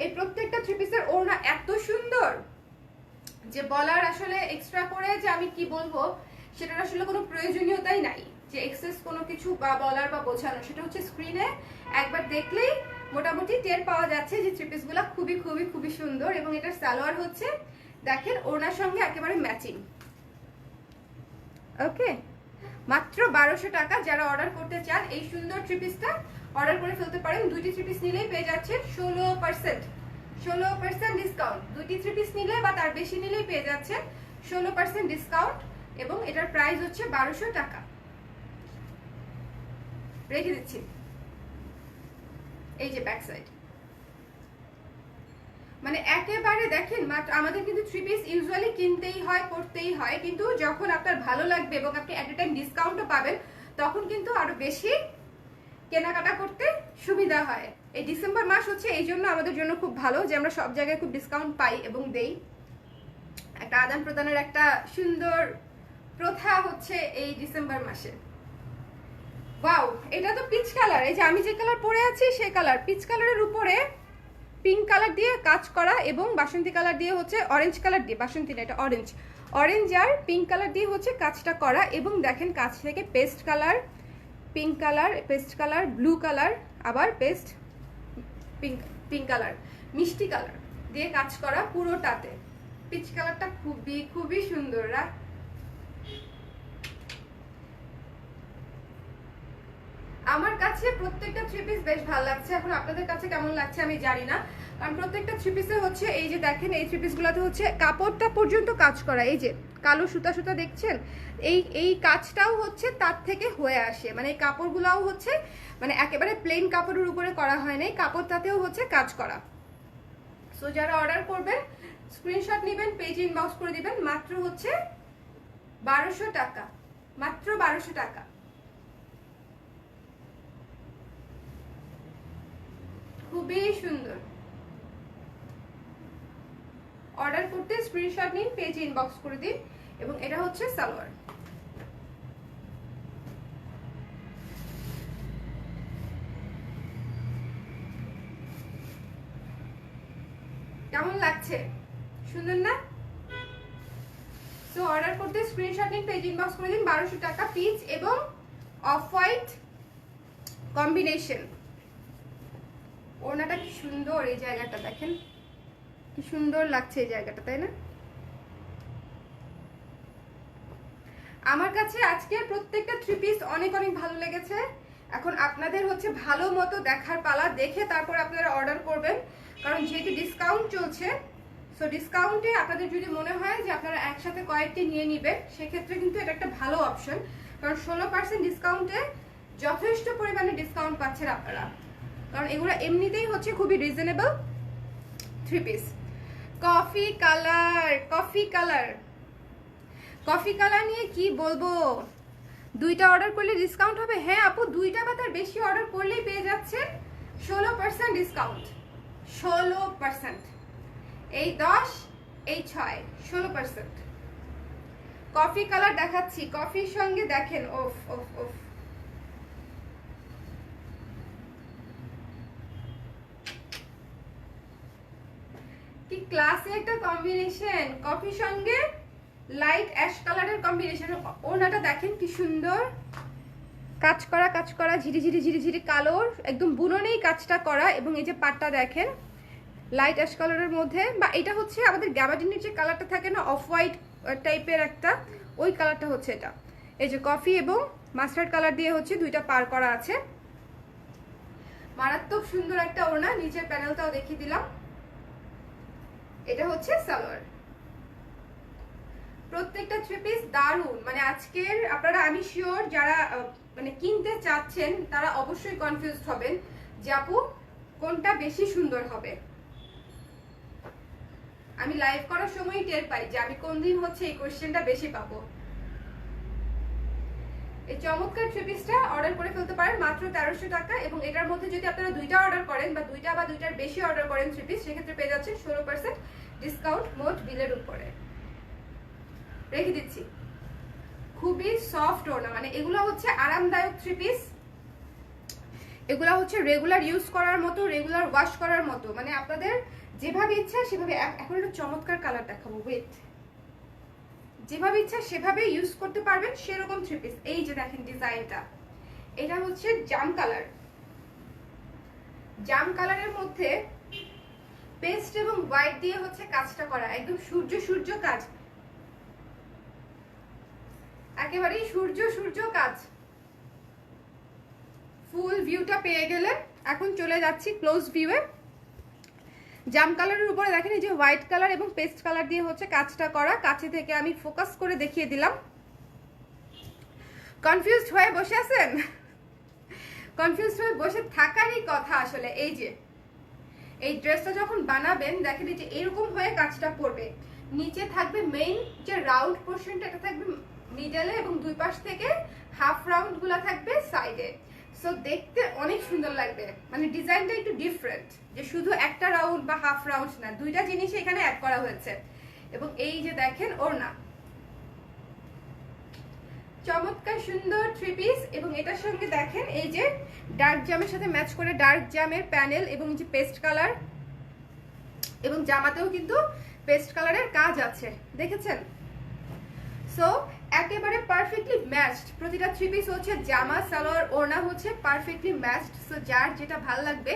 A: এই প্রত্যেকটা থ্রি পিসের ওড়না এত সুন্দর যে বলার আসলে এক্সট্রা করে যে আমি কি বলবো সেটার আসলে কোনো প্রয়োজনীয়তাই নাই, যে এক্সেস কোনো কিছু বা বলার বা বোঝানো। সেটা হচ্ছে স্ক্রিনে একবার দেখলেই মোটামুটি টের পাওয়া যাচ্ছে যে থ্রি পিসগুলো খুবই খুবই খুবই সুন্দর। এবং এটার সালোয়ার হচ্ছে দেখেন ওড়নার সঙ্গে একেবারে ম্যাচিং। ওকে, মাত্র 1200 টাকা। যারা অর্ডার করতে চান এই সুন্দর থ্রি পিসটা অর্ডার করে ফেলতে পারেন। দুইটি থ্রি পিস নিলেই পেয়ে যাচ্ছেন 16% ডিসকাউন্ট। দুইটি থ্রি পিস নিলে বা তার বেশি নিলেই পেয়ে যাচ্ছেন 16% ডিসকাউন্ট। এবং এটার প্রাইস হচ্ছে 1200 টাকা। রেখে দিচ্ছি। এই যে ব্যাক সাইড, মানে একেবারে দেখেন মাত্র আমাদের কিন্তু থ্রি পিস ইউজুয়ালি কিনতেই হয়, পড়তেই হয়, কিন্তু যখন আপনার ভালো লাগবে এবং আপনি এট এ টাইম ডিসকাউন্টও পাবেন তখন কিন্তু আরো বেশি কেনাকাটা করতে সুবিধা হয়। এই ডিসেম্বর মাস হচ্ছে এই জন্য আমাদের জন্য খুব ভালো যে আমরা সব জায়গায় খুব ডিসকাউন্ট পাই এবং দেই। একটা আদান প্রদানের একটা সুন্দর প্রথা হচ্ছে এই ডিসেম্বর মাসে। ওয়াও, এটা তো পিচ কালার। এই যে আমি যে কালার পরে আছি সেই কালার, পিচ কালারের উপরে পিঙ্ক কালার দিয়ে কাজ করা এবং বাসন্তী কালার দিয়ে হচ্ছে অরেঞ্জ কালার দিয়ে, বাসন্তী না এটা অরেঞ্জ, অরেঞ্জ আর পিঙ্ক কালার দিয়ে হচ্ছে কাজটা করা। এবং দেখেন কাজ থেকে paste colour, pink colour, paste colour, blue colour, আবার পেস্ট পিঙ্ক কালার, মিষ্টি কালার দিয়ে কাজ করা পুরোটাতে। পিচ কালারটা খুবই খুবই সুন্দর। আমার কাছে প্রত্যেকটা থ্রি পিস বেশ ভালো লাগছে। এখন আপনাদের কাছে কেমন লাগছে আমি জানি না, কারণ প্রত্যেকটা থ্রি পিসে হচ্ছে এই যে দেখেন এই থ্রি পিসগুলোতে হচ্ছে কাপড়টা পর্যন্ত কাজ করা। এই যে কালো সুতা সুতা দেখছেন, এই কাজটাও হচ্ছে তার থেকে হয়ে আসে। মানে এই কাপড়গুলোও হচ্ছে মানে একেবারে প্লেন কাপড়ের উপরে করা হয় না, এই কাপড়টাতেও হচ্ছে কাজ করা। সো যারা অর্ডার করবেন স্ক্রিনশট নেবেন, পেজ ইনবক্স করে দিবেন। মাত্র হচ্ছে 1200 টাকা, মাত্র 1200 টাকা। খুবই সুন্দর। অর্ডার করতে স্ক্রিনশট নিন, পেজ ইনবক্স করে দিন। এবং এটা হচ্ছে সালোয়ার। কেমন লাগছে? সুন্দর না? সো অর্ডার করতে স্ক্রিনশট নিন, পেজ ইনবক্স করে দিন। 1200 টাকা পিচ এবং অফ হোয়াইট কম্বিনেশন। ওড়নাটা কি সুন্দর, এই জায়গাটা দেখেন কি সুন্দর লাগছে এই জায়গাটা, তাই না? আমার কাছে আজকে প্রত্যেকটা থ্রি পিস অনেক অনেক ভালো লেগেছে। এখন আপনাদের হচ্ছে ভালো মতো দেখার পালা, দেখে তারপর আপনারা অর্ডার করবেন। কারণ যেহেতু ডিসকাউন্ট চলছে, সো ডিসকাউন্টে আপনাদের যদি মনে হয় যে আপনারা একসাথে কয়েকটি নিয়ে নেবেন সেক্ষেত্রে কিন্তু এটা একটা ভালো অপশন। কারণ 16% ডিসকাউন্টে যথেষ্ট পরিমাণে ডিসকাউন্ট পাচ্ছেন আপনারা, কারণ এগুলো এমনিতেই হচ্ছে খুবই reasonable three piece. Coffee colour, coffee colour, coffee colour নিয়ে কি বলবো, দুইটা অর্ডার করলে ডিসকাউন্ট হবে? হ্যাঁ আপু, দুইটা বা তার বেশি অর্ডার করলেই পেয়ে যাচ্ছেন 16% ডিসকাউন্ট। 16%, এই 10 এই 6, 16%। কফি কালার দেখাচ্ছি, কফির সঙ্গে দেখেন, ওফ ওফ ওফ, কি ক্লাসে একটা কম্বিনেশন, কফির সঙ্গে লাইট অ্যাশ কালারের কম্বিনেশন। ওনাটা দেখেন কি সুন্দর কাজ করা, কাজ করা, ঝিরিঝিরি ঝিরিঝিরি কালোর, একদম বুননেই কাজটা করা। এবং এই যে পাটটা দেখেন লাইট অ্যাশ কালারের মধ্যে, বা এটা হচ্ছে আমাদের গ্যাবার্ডিনের যে কালারটা থাকে না, অফ হোয়াইট টাইপের একটা, ওই কালারটা হচ্ছে এটা। এই যে কফি এবং মাস্টার্ড কালার দিয়ে হচ্ছে দুইটা পার করা আছে। মারাত্মক সুন্দর একটা ওড়না, নিচের প্যানেলটাও দেখিয়ে দিলাম। এটা হচ্ছে সালোয়ার। প্রত্যেকটা থ্রি পিস দারুন, মানে আজকের আপনারা, আমি শিওর যারা মানে কিনতে চাচ্ছেন তারা অবশ্যই কনফিউজড হবেন যে আপু কোনটা বেশি সুন্দর হবে। আমি লাইভ করার সময়ই টের পাই যে আমি কোন দিন হচ্ছে এই কোশ্চেনটা বেশি পাবো। এই চমৎকার থ্রি পিসটা অর্ডার করে ফেলতে পারেন মাত্র 1300 টাকা। এবং এটার মধ্যে যদি আপনারা দুইটা অর্ডার করেন বা দুইটার বেশি অর্ডার করেন থ্রি পিস, সেক্ষেত্রে পেয়ে যাচ্ছেন 16% ডিসকাউন্ট মোট বিলের উপরে। রেখে দিচ্ছি, খুবই সফট ওড়না, মানে এগুলো হচ্ছে আরামদায়ক থ্রি পিস। এগুলো হচ্ছে রেগুলার ইউজ করার মতো, রেগুলার ওয়াশ করার মতো, মানে আপনাদের যেভাবে ইচ্ছা সেভাবে। এখন একটা চমৎকার কালার দেখাবো, ওয়েট, যেভাবে ইচ্ছা সেভাবে ইউজ করতে পারবেন সেরকম থ্রি পিস। এই যে দেখেন ডিজাইনটা, এটা হচ্ছে জাম কালার। জাম কালারের মধ্যে পেস্ট এবং হোয়াইট দিয়ে হচ্ছে কাজটা করা, একদম সূর্য সূর্য কাজ, একেবারেই সূর্য সূর্য কাজ। ফুল ভিউটা পেয়ে গেলে এখন চলে যাচ্ছি ক্লোজ ভিউয়ে। জাম কালারের উপরে দেখেন এই যে হোয়াইট কালার এবং পেস্ট কালার দিয়ে হচ্ছে কাজটা করা। কাছে থেকে আমি ফোকাস করে দেখিয়ে দিলাম। কনফিউজড হয়ে বসে আছেন? কনফিউজড হয়ে বসে থাকারই কথা আসলে। এই যে এই ড্রেসটা যখন বানাবেন দেখেন এই যে এরকম হয়ে কাজটা পড়বে। নিচে থাকবে মেইন যে রাউন্ড পোর্শনটা, এটা থাকবে মিডলে এবং দুই পাশ থেকে হাফ রাউন্ড গুলা থাকবে সাইডে। সো দেখতে অনেক সুন্দর লাগবে, মানে ডিজাইনটা একটু ডিফারেন্ট, যে শুধু একটা রাউন্ড বা হাফ রাউন্ড না, দুইটা জিনিস এখানে অ্যাড করা হয়েছে। এবং এই যে দেখেন ওড়না, চমৎকার সুন্দর থ্রি পিস। এবং এটার সঙ্গে দেখেন এই যে ডার্ক জামের সাথে ম্যাচ করে ডার্ক জামের প্যানেল এবং যে পেস্ট কালার, এবং জামাতেও কিন্তু পেস্ট কালারের কাজ আছে, দেখেছেন? সো একেবারে পারফেক্টলি ম্যাচড প্রতিটা থ্রি পিস হচ্ছে, জামা সালোয়ার ওড়না হচ্ছে পারফেক্টলি ম্যাচড। সো যার যেটা ভালো লাগবে,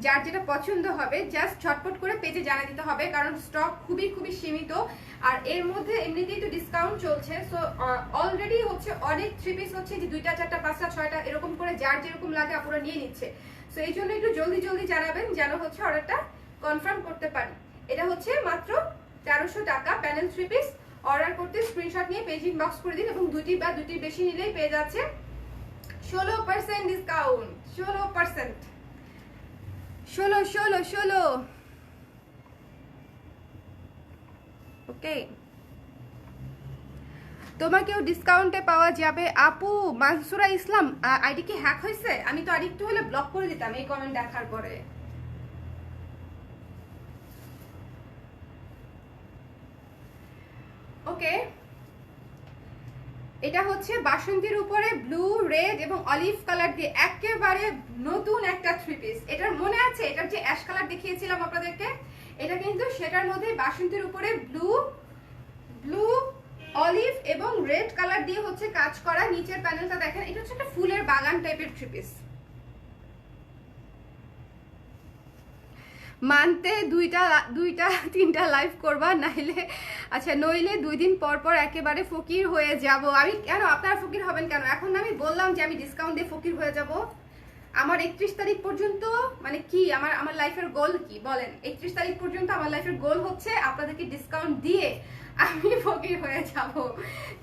A: যার যেটা পছন্দ হবে, জাস্ট ঝটপট করে পেজে জানিয়ে দিতে হবে, কারণ স্টক খুবই খুবই সীমিত। আর এর মধ্যে এমনিতেই তো ডিসকাউন্ট চলছে। সো অলরেডি হচ্ছে অনেক থ্রি পিস হচ্ছে যে 2টা 4টা 5টা 6টা এরকম করে যার যেরকম লাগে আপুরা নিয়ে নিচ্ছে। সো এই জন্য একটু জলদি জলদি জানাবেন যেন হচ্ছে অর্ডারটা কনফার্ম করতে পারি। এটা হচ্ছে মাত্র 1300 টাকা প্যানেল থ্রি পিস। অর্ডার করতে স্ক্রিনশট নিয়ে পেজ ইনবক্স করে দিন, এবং দুটি বা দুটির বেশি নিলেই পেয়ে যাচ্ছে 16% ডিসকাউন্ট। 16%, 16। ওকে, তোমাকেও ডিসকাউন্টে পাওয়া যাবে আপু। মানসুরা ইসলাম, আইডি কি হ্যাক হয়েছে? আমি তো আরেকটু হলে ব্লক করে দিতাম এই কমেন্ট দেখার পরে। ওকে, এটা হচ্ছে বাসন্তীর উপরে ব্লু, রেড এবং অলিভ কালার দিয়ে একেবারে নতুন একটা থ্রি পিস। এটার মনে আছে এটার যে অ্যাশ কালার দেখিয়েছিলাম আপনাদেরকে, এটা কিন্তু সেটার মধ্যে বাসন্তীর উপরে ব্লু অলিভ এবং রেড কালার দিয়ে হচ্ছে কাজ করা। নিচের প্যানেলটা দেখেন, এটা হচ্ছে একটা ফুলের বাগান টাইপের থ্রি পিস। মানতে দুইটা 3টা লাইভ করবা, নাইলে আচ্ছা নইলে 2 দিন পর পর একেবারে ফকির হয়ে যাব। আমি কেন, আপনারা ফকির হবেন কেন? এখন আমি বললাম যে আমি ডিসকাউন্ট দিয়ে ফকির হয়ে যাব। আমার 31 তারিখ পর্যন্ত, মানে কি আমার লাইফের গোল কি বলেন? 31 তারিখ পর্যন্ত আমার লাইফের গোল হচ্ছে আপনাদেরকে ডিসকাউন্ট দিয়ে আমি ফকির হয়ে যাব,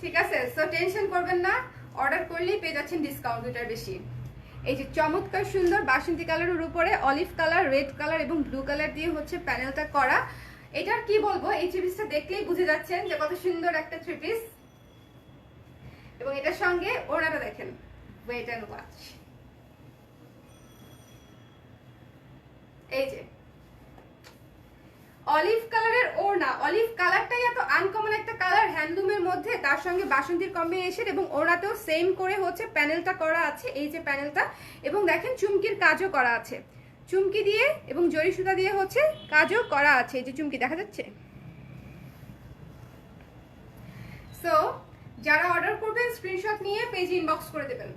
A: ঠিক আছে? সো টেনশন করবেন না, অর্ডার করলেই পেয়ে যাচ্ছেন ডিসকাউন্ট 2টার বেশি। এই যে চমৎকার সুন্দর বাসন্তী কালারের উপরে অলিভ কালার, রেড কালার এবং ব্লু কালার দিয়ে হচ্ছে প্যানেলটা করা। এটার কি বলবো, এই থ্রি পিসটা দেখলেই বুঝে যাচ্ছেন যে কত সুন্দর একটা থ্রি পিস। এবং এটার সঙ্গে ওড়নাটা দেখেন, ওয়েট এন্ড ওয়াচ। এই যে অলিভ কালারের ওড়না, অলিভ কালারটাই এত আনকমন একটা কালার হ্যান্ডলুমের মধ্যে, তার সঙ্গে বাসন্তীর কম্বিনেশন, এবং ওড়নাতেও সেম করে হচ্ছে প্যানেলটা করা আছে, এই যে প্যানেলটা, এবং দেখেন চুমকির কাজও করা আছে, চুমকি দিয়ে এবং জরি সুতা দিয়ে হচ্ছে কাজও করা আছে, এই যে চুমকি দেখা যাচ্ছে। সো যারা অর্ডার করবেন স্ক্রিনশট নিয়ে পেজ ইনবক্স করে দেবেন।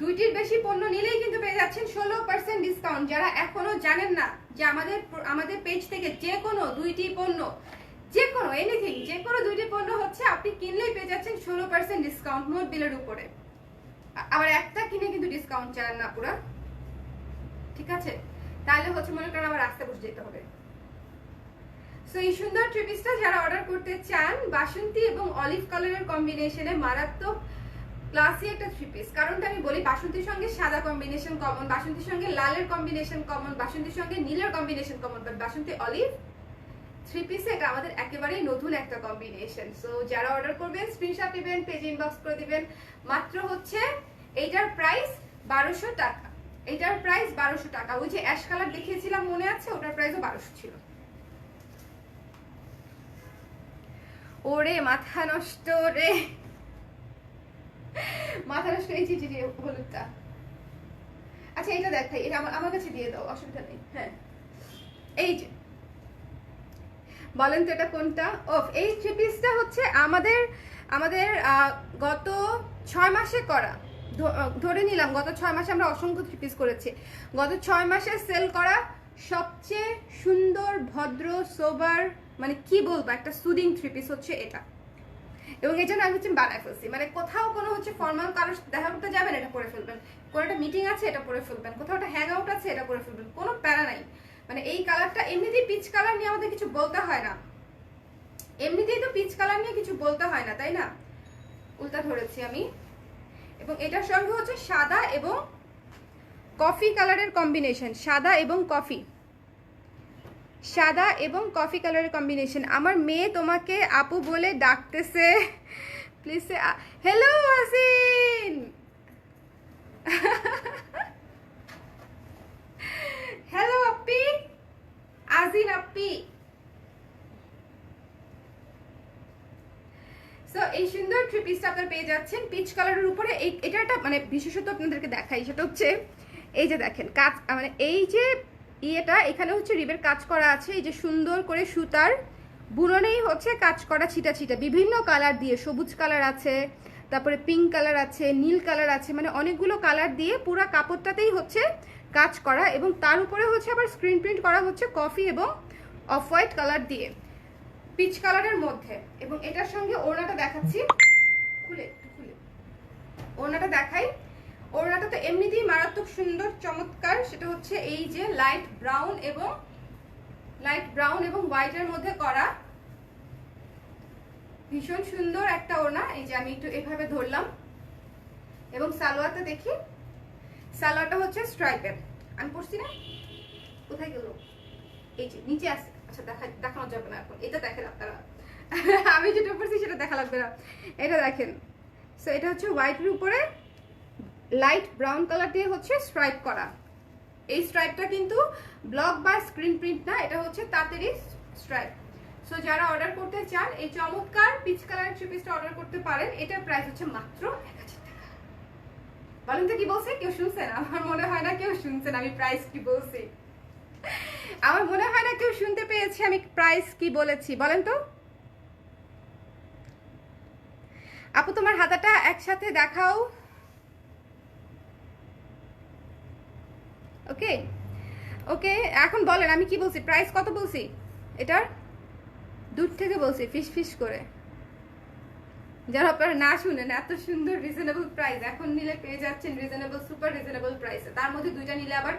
A: দুইটির বেশি পণ্য নিলেই কিন্তু পেয়ে যাচ্ছেন 16% ডিসকাউন্ট। যারা এখনো জানেন না যে আমাদের পেজ থেকে যে কোনো দুইটি পণ্য, যে কোনো এনিথিং, যে কোনো দুইটি পণ্য হচ্ছে আপনি কিনলেই পেয়ে যাচ্ছেন 16% ডিসকাউন্ট মোট বিলের উপরে। আবার একটা কিনে কিন্তু ডিসকাউন্ট চান না পুরা, ঠিক আছে? তাহলে হচ্ছে মনে করেন আবার রাস্তা বসে যেতে হবে। সো এই সুন্দর থ্রি পিসটা যারা অর্ডার করতে চান, বাসন্তী এবং অলিভ কালারের কম্বিনেশনে মারাত্মক ক্লাসি একটা থ্রি পিস। কারণটা আমি বলি, বাসন্তীর সঙ্গে সাদা কম্বিনেশন কমন, বাসন্তীর সঙ্গে লালের কম্বিনেশন কমন, বাসন্তীর সঙ্গে নীলের combination common, but Basanti olive three পিসে এটা আমাদের একেবারেই নতুন একটা কম্বিনেশন। সো যারা অর্ডার করবেন স্ক্রিনশট নেবেন, পেজ ইনবক্স করে দিবেন। মাত্র হচ্ছে এইটার প্রাইস 1200 টাকা, এইটার প্রাইস 1200 টাকা। ওই যে অ্যাশ কালার দেখিয়েছিলাম মনে আছে, ওটার প্রাইসও 1200 ছিল। ওরে মাথা নষ্ট রে, মাথা নষ্ট। এই যে হলুদটা, আচ্ছা এটা দেখাই, এটা আমার কাছে দিয়ে দাও, অসুবিধা নেই। হ্যাঁ এই যে বলেন তো এটা কোনটা? ওফ, এই থ্রি পিসটা হচ্ছে আমাদের গত 6 মাসে করা, ধরে নিলাম গত 6 মাসে আমরা অসংখ্য থ্রি পিস করেছি। গত 6 মাসে সেল করা সবচেয়ে সুন্দর, ভদ্র, সোবার, মানে কি বলবো, একটা সুদিং থ্রি পিস হচ্ছে এটা। এবং এই জন্য আমি হচ্ছে বানায় ফেলছি, মানে কোথাও কোনো হচ্ছে ফর্মাল কারোর দেখা করতে যাবেন এটা পরে ফেলবেন, কোনো একটা মিটিং আছে এটা পরে ফেলবেন, কোথাও একটা হ্যাং আউট আছে এটা পরে ফেলবেন, কোনো প্যারা নাই। মানে এই কালারটা এমনিতেই পিচ কালার নিয়ে আমাদের কিছু বলতে হয় না, এমনিতেই তো পিচ কালার নিয়ে কিছু বলতে হয় না, তাই না? উল্টা ধরেছি আমি। এবং এটার সঙ্গে হচ্ছে সাদা এবং কফি কালারের কম্বিনেশন, সাদা এবং কফি, সাদা এবং কফি কালারের কম্বিনেশন। আমার মেয়ে তোমাকে আপু বলে ডাকতেছে, please. Hello Asin, hello Api, আজিন Api. So এই সুন্দর থ্রি পিসটা আপনারা পেয়ে যাচ্ছেন পিচ কালারের উপরে। এটা একটা মানে বিশেষত আপনাদেরকে দেখাই, সেটা হচ্ছে এই যে দেখেন কাজ, মানে এই যে ইয়েটা এখানে হচ্ছে রিবের কাজ করা আছে, এই যে সুন্দর করে সুতার বুননেই হচ্ছে কাজ করা, ছিটা ছিটা বিভিন্ন কালার দিয়ে, সবুজ কালার আছে, তারপরে পিঙ্ক কালার আছে, নীল কালার আছে, মানে অনেকগুলো কালার দিয়ে পুরো কাপড়টাতেই হচ্ছে কাজ করা। এবং তার উপরে হচ্ছে আবার স্ক্রিন প্রিন্ট করা হচ্ছে কফি এবং অফ হোয়াইট কালার দিয়ে, পিচ কালারের মধ্যে। এবং এটার সঙ্গে ওড়নাটা দেখাচ্ছি, খুলে ওড়নাটা দেখাই। ওড়নাটা তো এমনিতেই মারাত্মক সুন্দর, চমৎকার। সেটা হচ্ছে এই যে লাইট ব্রাউন এবং হোয়াইটের মধ্যে করা, ভীষণ সুন্দর একটা ওড়না। এই যে আমি একটু এভাবে ধরলাম। এবং সালোয়ারটা দেখি, সালোয়ারটা হচ্ছে স্ট্রাইপের। আমি পরছি না, কোথায় গেল? এই যে নিচে আছে, আচ্ছা দেখানো যাবে না এখন, এটা দেখেন আপনারা। আমি যেটা পরছি সেটা দেখা লাগবে না, এটা দেখেন। সো এটা হচ্ছে হোয়াইটের উপরে লাইট ব্রাউন কালার দিয়ে হচ্ছে স্ট্রাইপ করা। এই স্ট্রাইপটা কিন্তু ব্লক বা স্ক্রিন প্রিন্ট না, এটা হচ্ছে তাঁতেরই স্ট্রাইপ। সো যারা অর্ডার করতে চান এই চমৎকার পিচ কালার থ্রি পিসটা অর্ডার করতে পারেন। এটার প্রাইস হচ্ছে মাত্র 1000 টাকা। বলেন তো কি বলছে? কেউ শুনছেন? আমার মনে হয় না কেউ শুনছেন আমি প্রাইস কি বলছি। আমার মনে হয় না কেউ শুনতে পেয়েছে আমি প্রাইস কি বলেছি। বলেন তো আপু, তোমার হাতাটা একসাথে দেখাও। ওকে ওকে, এখন বলেন আমি কি বলছি, প্রাইস কত বলছি? এটার দূর থেকে বলছি ফিস ফিস করে, যারা আপনারা না শুনেন। এত সুন্দর রিজনেবল প্রাইস, এখন নিলে পেয়ে যাচ্ছেন রিজনেবল, সুপার রিজনেবল প্রাইসে। তার মধ্যে দুইটা নিলে আবার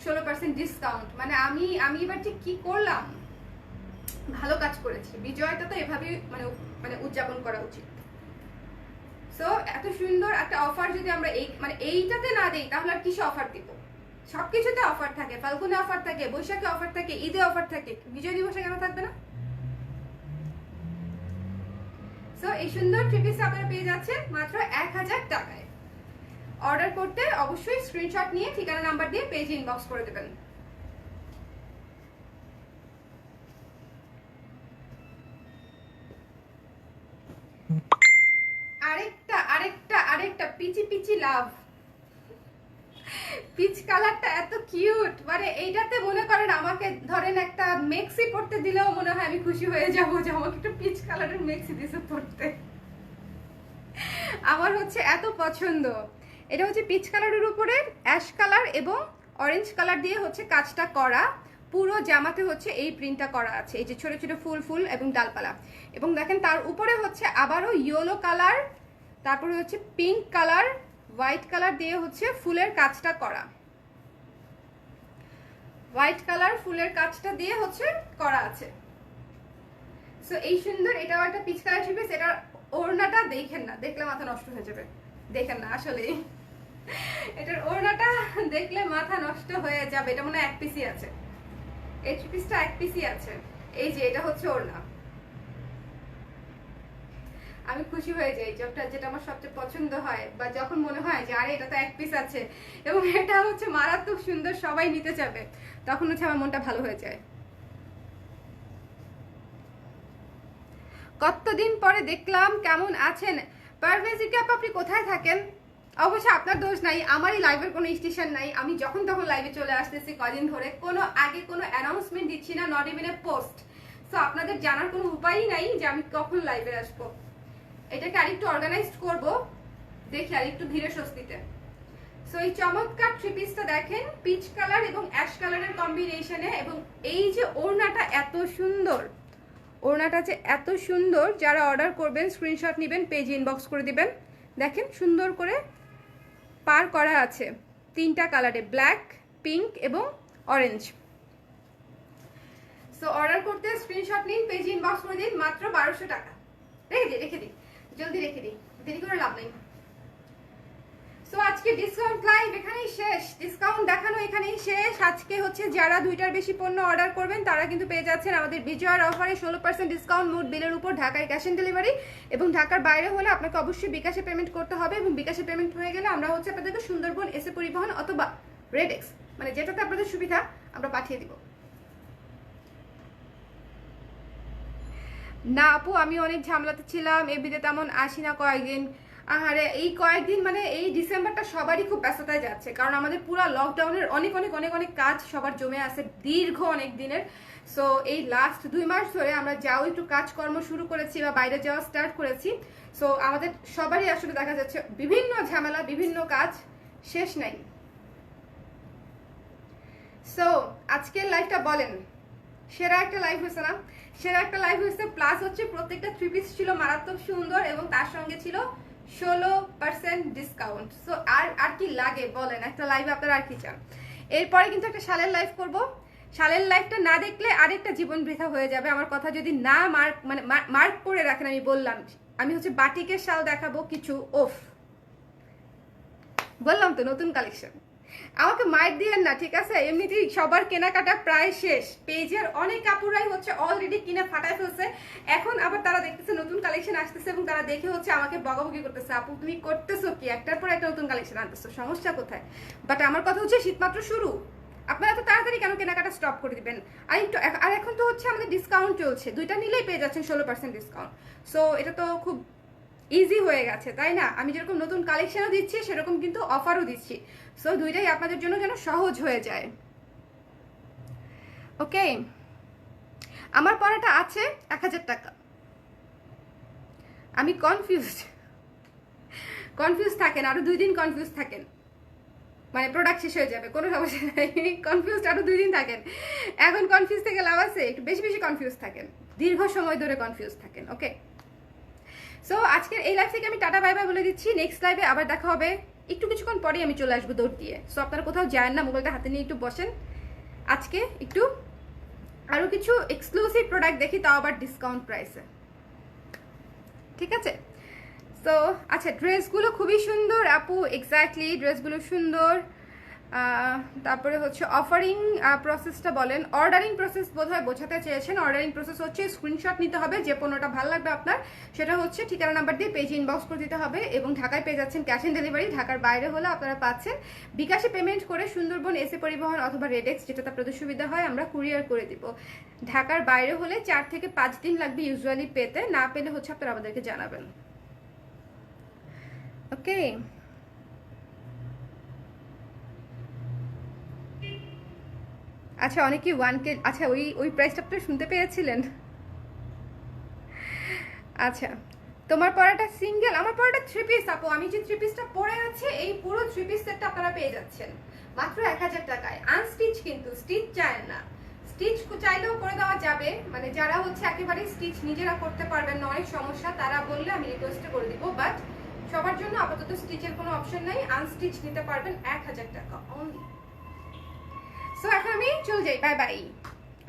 A: 16% ডিসকাউন্ট। মানে আমি এবার ঠিক কি করলাম, ভালো কাজ করেছি। বিজয়টা তো এভাবেই মানে উদযাপন করা উচিত। সো এত সুন্দর একটা অফার যদি আমরা এইটাতে না দিই তাহলে আর কিসে অফার দিব? সবকিছুতে অফার থাকে, ফাল্গুনে অফার থাকে, বৈশাখে অফার থাকে, ঈদে অফার থাকে, বিজয় দিবসে কেন থাকবে না? সো এই সুন্দর থ্রি পিস আপনারা পেয়ে যাচ্ছেন মাত্র 1000 টাকায়। অর্ডার করতে অবশ্যই স্ক্রিনশট নিয়ে ঠিকানা নাম্বার দিয়ে পেজে ইনবক্স করে দেবেন। আরেকটা আরেকটা আরেকটা পিচি পিচি লাভ, পিচ কালারটা এত কিউট, মানে এইটাতে মনে করেন আমাকে ধরেন একটা মেক্সি পরতে দিলেও মনে হয় আমি খুশি হয়ে যাবো যে আমাকে একটু পিচ কালারের মেক্সি দিছে পরতে। আমার হচ্ছে এত পছন্দ। এটা হচ্ছে পিচ কালারের উপরে অ্যাশ কালার এবং অরেঞ্জ কালার দিয়ে হচ্ছে কাজটা করা, পুরো জামাতে হচ্ছে এই প্রিন্টটা করা আছে, এই যে ছোট ছোট ফুল ফুল এবং ডালপালা, এবং দেখেন তার উপরে হচ্ছে আবারও ইয়েলো কালার, তারপরে হচ্ছে পিঙ্ক কালার, হোয়াইট কালার দিয়ে হচ্ছে ফুলের কাজটা করা, হোয়াইট কালার ফুলের কাজটা দিয়ে হচ্ছে করা আছে। সো এই সুন্দর, এটাও একটা পিচ কালার থ্রি পিস। এটার ওড়নাটা দেখেন না, দেখলে মাথা নষ্ট হয়ে যাবে, দেখেন না আসলে এটার ওড়নাটা দেখলে মাথা নষ্ট হয়ে যাবে। এটা মনে হয় এক পিসই আছে, এই থ্রি পিসটা এক পিসই আছে। এই যে এটা হচ্ছে ওড়না, আমি খুশি হয়ে যাই যেটা আমার সবচেয়ে পছন্দ হয়, বা যখন মনে হয় যে আরে এটা তো এক পিস আছে এবং এটা হচ্ছে মারাত্মক সুন্দর, সবাই নিতে যাবে, তখন হচ্ছে আমার মনটা ভালো হয়ে যায়। কতদিন পরে দেখলাম, কেমন আছেন? পারভেজ আপনি কোথায় থাকেন? অবশ্যই আপনার দোষ নাই, আমারই লাইভের কোনো স্টেশন নাই, আমি যখন তখন লাইভে চলে আসতেছি কদিন ধরে, কোনো আগে কোনো অ্যানাউন্সমেন্ট দিচ্ছি না, not even a post. So আপনাদের জানার কোনো উপায়ই নাই যে আমি কখন লাইভে আসবো। এটাকে আরেকটু অর্গানাইজড করব, দেখি আরেকটু ধীরে স্বস্তিতে। সো এই চমৎকার থ্রি পিসটা দেখেন, পিচ কালার এবং অ্যাশ কালারের কম্বিনেশনে, এবং এই যে ওড়নাটা এত সুন্দর, ওড়নাটা যে এত সুন্দর, যারা অর্ডার করবেন স্ক্রিনশট নেবেন, পেজ ইনবক্স করে দিবেন। দেখেন সুন্দর করে পার করা আছে তিনটা কালারে, ব্ল্যাক, পিঙ্ক এবং অরেঞ্জ। সো অর্ডার করতে স্ক্রিনশট নিন, পেজ ইনবক্স করে দিন, মাত্র 1200 টাকা। রেখে দিই জলদি রেখে দিই, দেরি করে লাভ নেই। সো আজকে ডিসকাউন্ট লাইভ এখানেই শেষ, ডিসকাউন্ট দেখানো এখানেই শেষ। আজকে হচ্ছে যারা 2টার বেশি পণ্য অর্ডার করবেন তারা কিন্তু পেয়ে যাচ্ছেন আমাদের বিজয়ার অফারে 16% ডিসকাউন্ট মোট বিলের উপর, ঢাকায় ক্যাশ অন ডেলিভারি, এবং ঢাকার বাইরে হলে আপনাকে অবশ্যই বিকাশে পেমেন্ট করতে হবে, এবং বিকাশে পেমেন্ট হয়ে গেলে আমরা হচ্ছে আপনাদেরকে সুন্দরবন এসে পরিবহন অথবা রেডেক্স, মানে যেটাতে আপনাদের সুবিধা, আমরা পাঠিয়ে দিব। না আপু, আমি অনেক ঝামেলাতে ছিলাম, এবিতে তেমন আসি না কয়েকদিন। আরে এই কয়েকদিন মানে এই ডিসেম্বরটা সবারই খুব ব্যস্ততায় যাচ্ছে, কারণ আমাদের পুরো লকডাউনের অনেক অনেক অনেক অনেক কাজ সবার জমে আছে দীর্ঘ অনেক দিনের। সো এই লাস্ট 2 মাস ধরে আমরা যাও একটু কাজকর্ম শুরু করেছি বা বাইরে যাওয়া স্টার্ট করেছি। সো আমাদের সবারই আসলে দেখা যাচ্ছে বিভিন্ন ঝামেলা, বিভিন্ন কাজ, শেষ নাই। সো আজকের লাইভটা বলেন, সেরা একটা লাইভ হয়েছে না? সেরা একটা লাইভ হয়েছে, প্লাস হচ্ছে প্রত্যেকটা থ্রি পিস ছিল মারাত্মক সুন্দর, এবং তার সঙ্গে ছিল 16% ডিসকাউন্ট। সো আর কি লাগে বলেন, একটা লাইভে আপনারা আর কি চান? এরপরে কিন্তু একটা শালের লাইভ করব, শালের লাইভটা না দেখলে আরেকটা জীবন বৃথা হয়ে যাবে। আমার কথা যদি না মার্ক করে রাখেন, আমি বললাম আমি হচ্ছে বাটিকের শাল দেখাবো কিছু, ওফ বললাম তো নতুন কালেকশন। আমাকে মাইক দিয়েন না, ঠিক আছে? এমনিতেই সবার কেনাকাটা প্রায় শেষ, পেজের অনেক কাপড়াই হচ্ছে অলরেডি কিনে ফাটায় ফেলছে, এখন আবার তারা দেখতেছে নতুন কালেকশন আসতেছে, এবং তারা দেখে হচ্ছে আমাকে বকাবকি করতেছে, আপু তুমি করতেছো কি, একটার পর একটা নতুন কালেকশন আনতেছো, সমস্যা কোথায়? বাট আমার কথা হচ্ছে শীত মাত্র শুরু, আপনারা তো তাড়াতাড়ি কেন কেনাকাটা স্টপ করে দিবেন? আর এখন তো হচ্ছে আমাদের ডিসকাউন্ট চলছে, 2টা নিলেই পেয়ে যাচ্ছেন 16% ডিসকাউন্ট। সো এটা তো খুব ইজি হয়ে গেছে, তাই না? আমি যেরকম নতুন কালেকশনও দিচ্ছি সেরকম কিন্তু অফারও দিচ্ছি। সো দুইটাই আপনাদের জন্য যেন সহজ হয়ে যায়। ওকে, আমার পড়াটা আছে 1000 টাকা। আমি কনফিউজ থাকেন, আরো 2 দিন কনফিউজ থাকেন, মানে প্রোডাক্ট শেষ হয়ে যাবে, কোনো সমস্যা নাই, কনফিউজ আরো 2 দিন থাকেন। এখন কনফিউজ থেকে লাভ আছে, একটু বেশি বেশি কনফিউজ থাকেন, দীর্ঘ সময় ধরে কনফিউজ থাকেন। ওকে, সো আজকের এই লাইভ থেকে আমি টাটা বাই বাই বলে দিচ্ছি, নেক্সট লাইভে আবার দেখা হবে, একটু কিছুক্ষণ পরেই আমি চলে আসবো দৌড় দিয়ে। সো আপনারা কোথাও যান না, মোবাইলটা হাতে নিয়ে একটু বসেন, আজকে একটু আরো কিছু এক্সক্লুসিভ প্রোডাক্ট দেখি, তাও আবার ডিসকাউন্ট প্রাইসে, ঠিক আছে? সো আচ্ছা, ড্রেসগুলো খুবই সুন্দর আপু, এক্স্যাক্টলি ড্রেসগুলো সুন্দর। তারপরে হচ্ছে অফারিং প্রসেসটা বলেন, অর্ডারিং প্রসেস বোধহয় বোঝাতে চেয়েছেন। অর্ডারিং প্রসেস হচ্ছে স্ক্রিনশট নিতে হবে, যে পণ্যটা ভালো লাগবে আপনার সেটা হচ্ছে ঠিকানা নাম্বার দিয়ে পেজে ইনবক্স করে দিতে হবে, এবং ঢাকায় পেয়ে যাচ্ছেন ক্যাশ অন ডেলিভারি। ঢাকার বাইরে হলে আপনারা পাচ্ছেন বিকাশে পেমেন্ট করে সুন্দরবন এসে পরিবহন অথবা রেডেক্স, যেটাতে আপনাদের সুবিধা হয় আমরা কুরিয়ার করে দিব। ঢাকার বাইরে হলে 4 থেকে 5 দিন লাগবে ইউজুয়ালি পেতে, না পেলে হচ্ছে আপনারা আমাদেরকে জানাবেন। ওকে, আচ্ছা অনেকে 1K, আচ্ছা ওই প্রাইসটা আপনারা শুনতে পেয়েছিলেন। আচ্ছা, তোমার পরাটা সিঙ্গেল, আমার পরাটা 3 পিস আপু। আমি যে 3 পিসটা পরে আছে এই পুরো 3 পিস সেটটা আপনারা পেয়ে যাচ্ছেন মাত্র 1000 টাকায়। আনস্টিচ, কিন্তু স্টিচ চায় না, স্টিচ চাইলেও করে দেওয়া যাবে, মানে যারা হচ্ছে একেবারে স্টিচ নিজেরা করতে পারবেন না, অনেক সমস্যা, তারা বললে আমি রিকোয়েস্টে করে দিব, বাট সবার জন্য আপাতত স্টিচের কোনো অপশন নাই, আনস্টিচ নিতে পারবেন 1000 টাকা অনলি। সো এখন আমি চলে যাই, বাই বাই,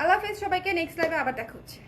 A: আল্লাহ হাফেজ সবাইকে, নেক্সট লাইভে আবার দেখা হচ্ছে।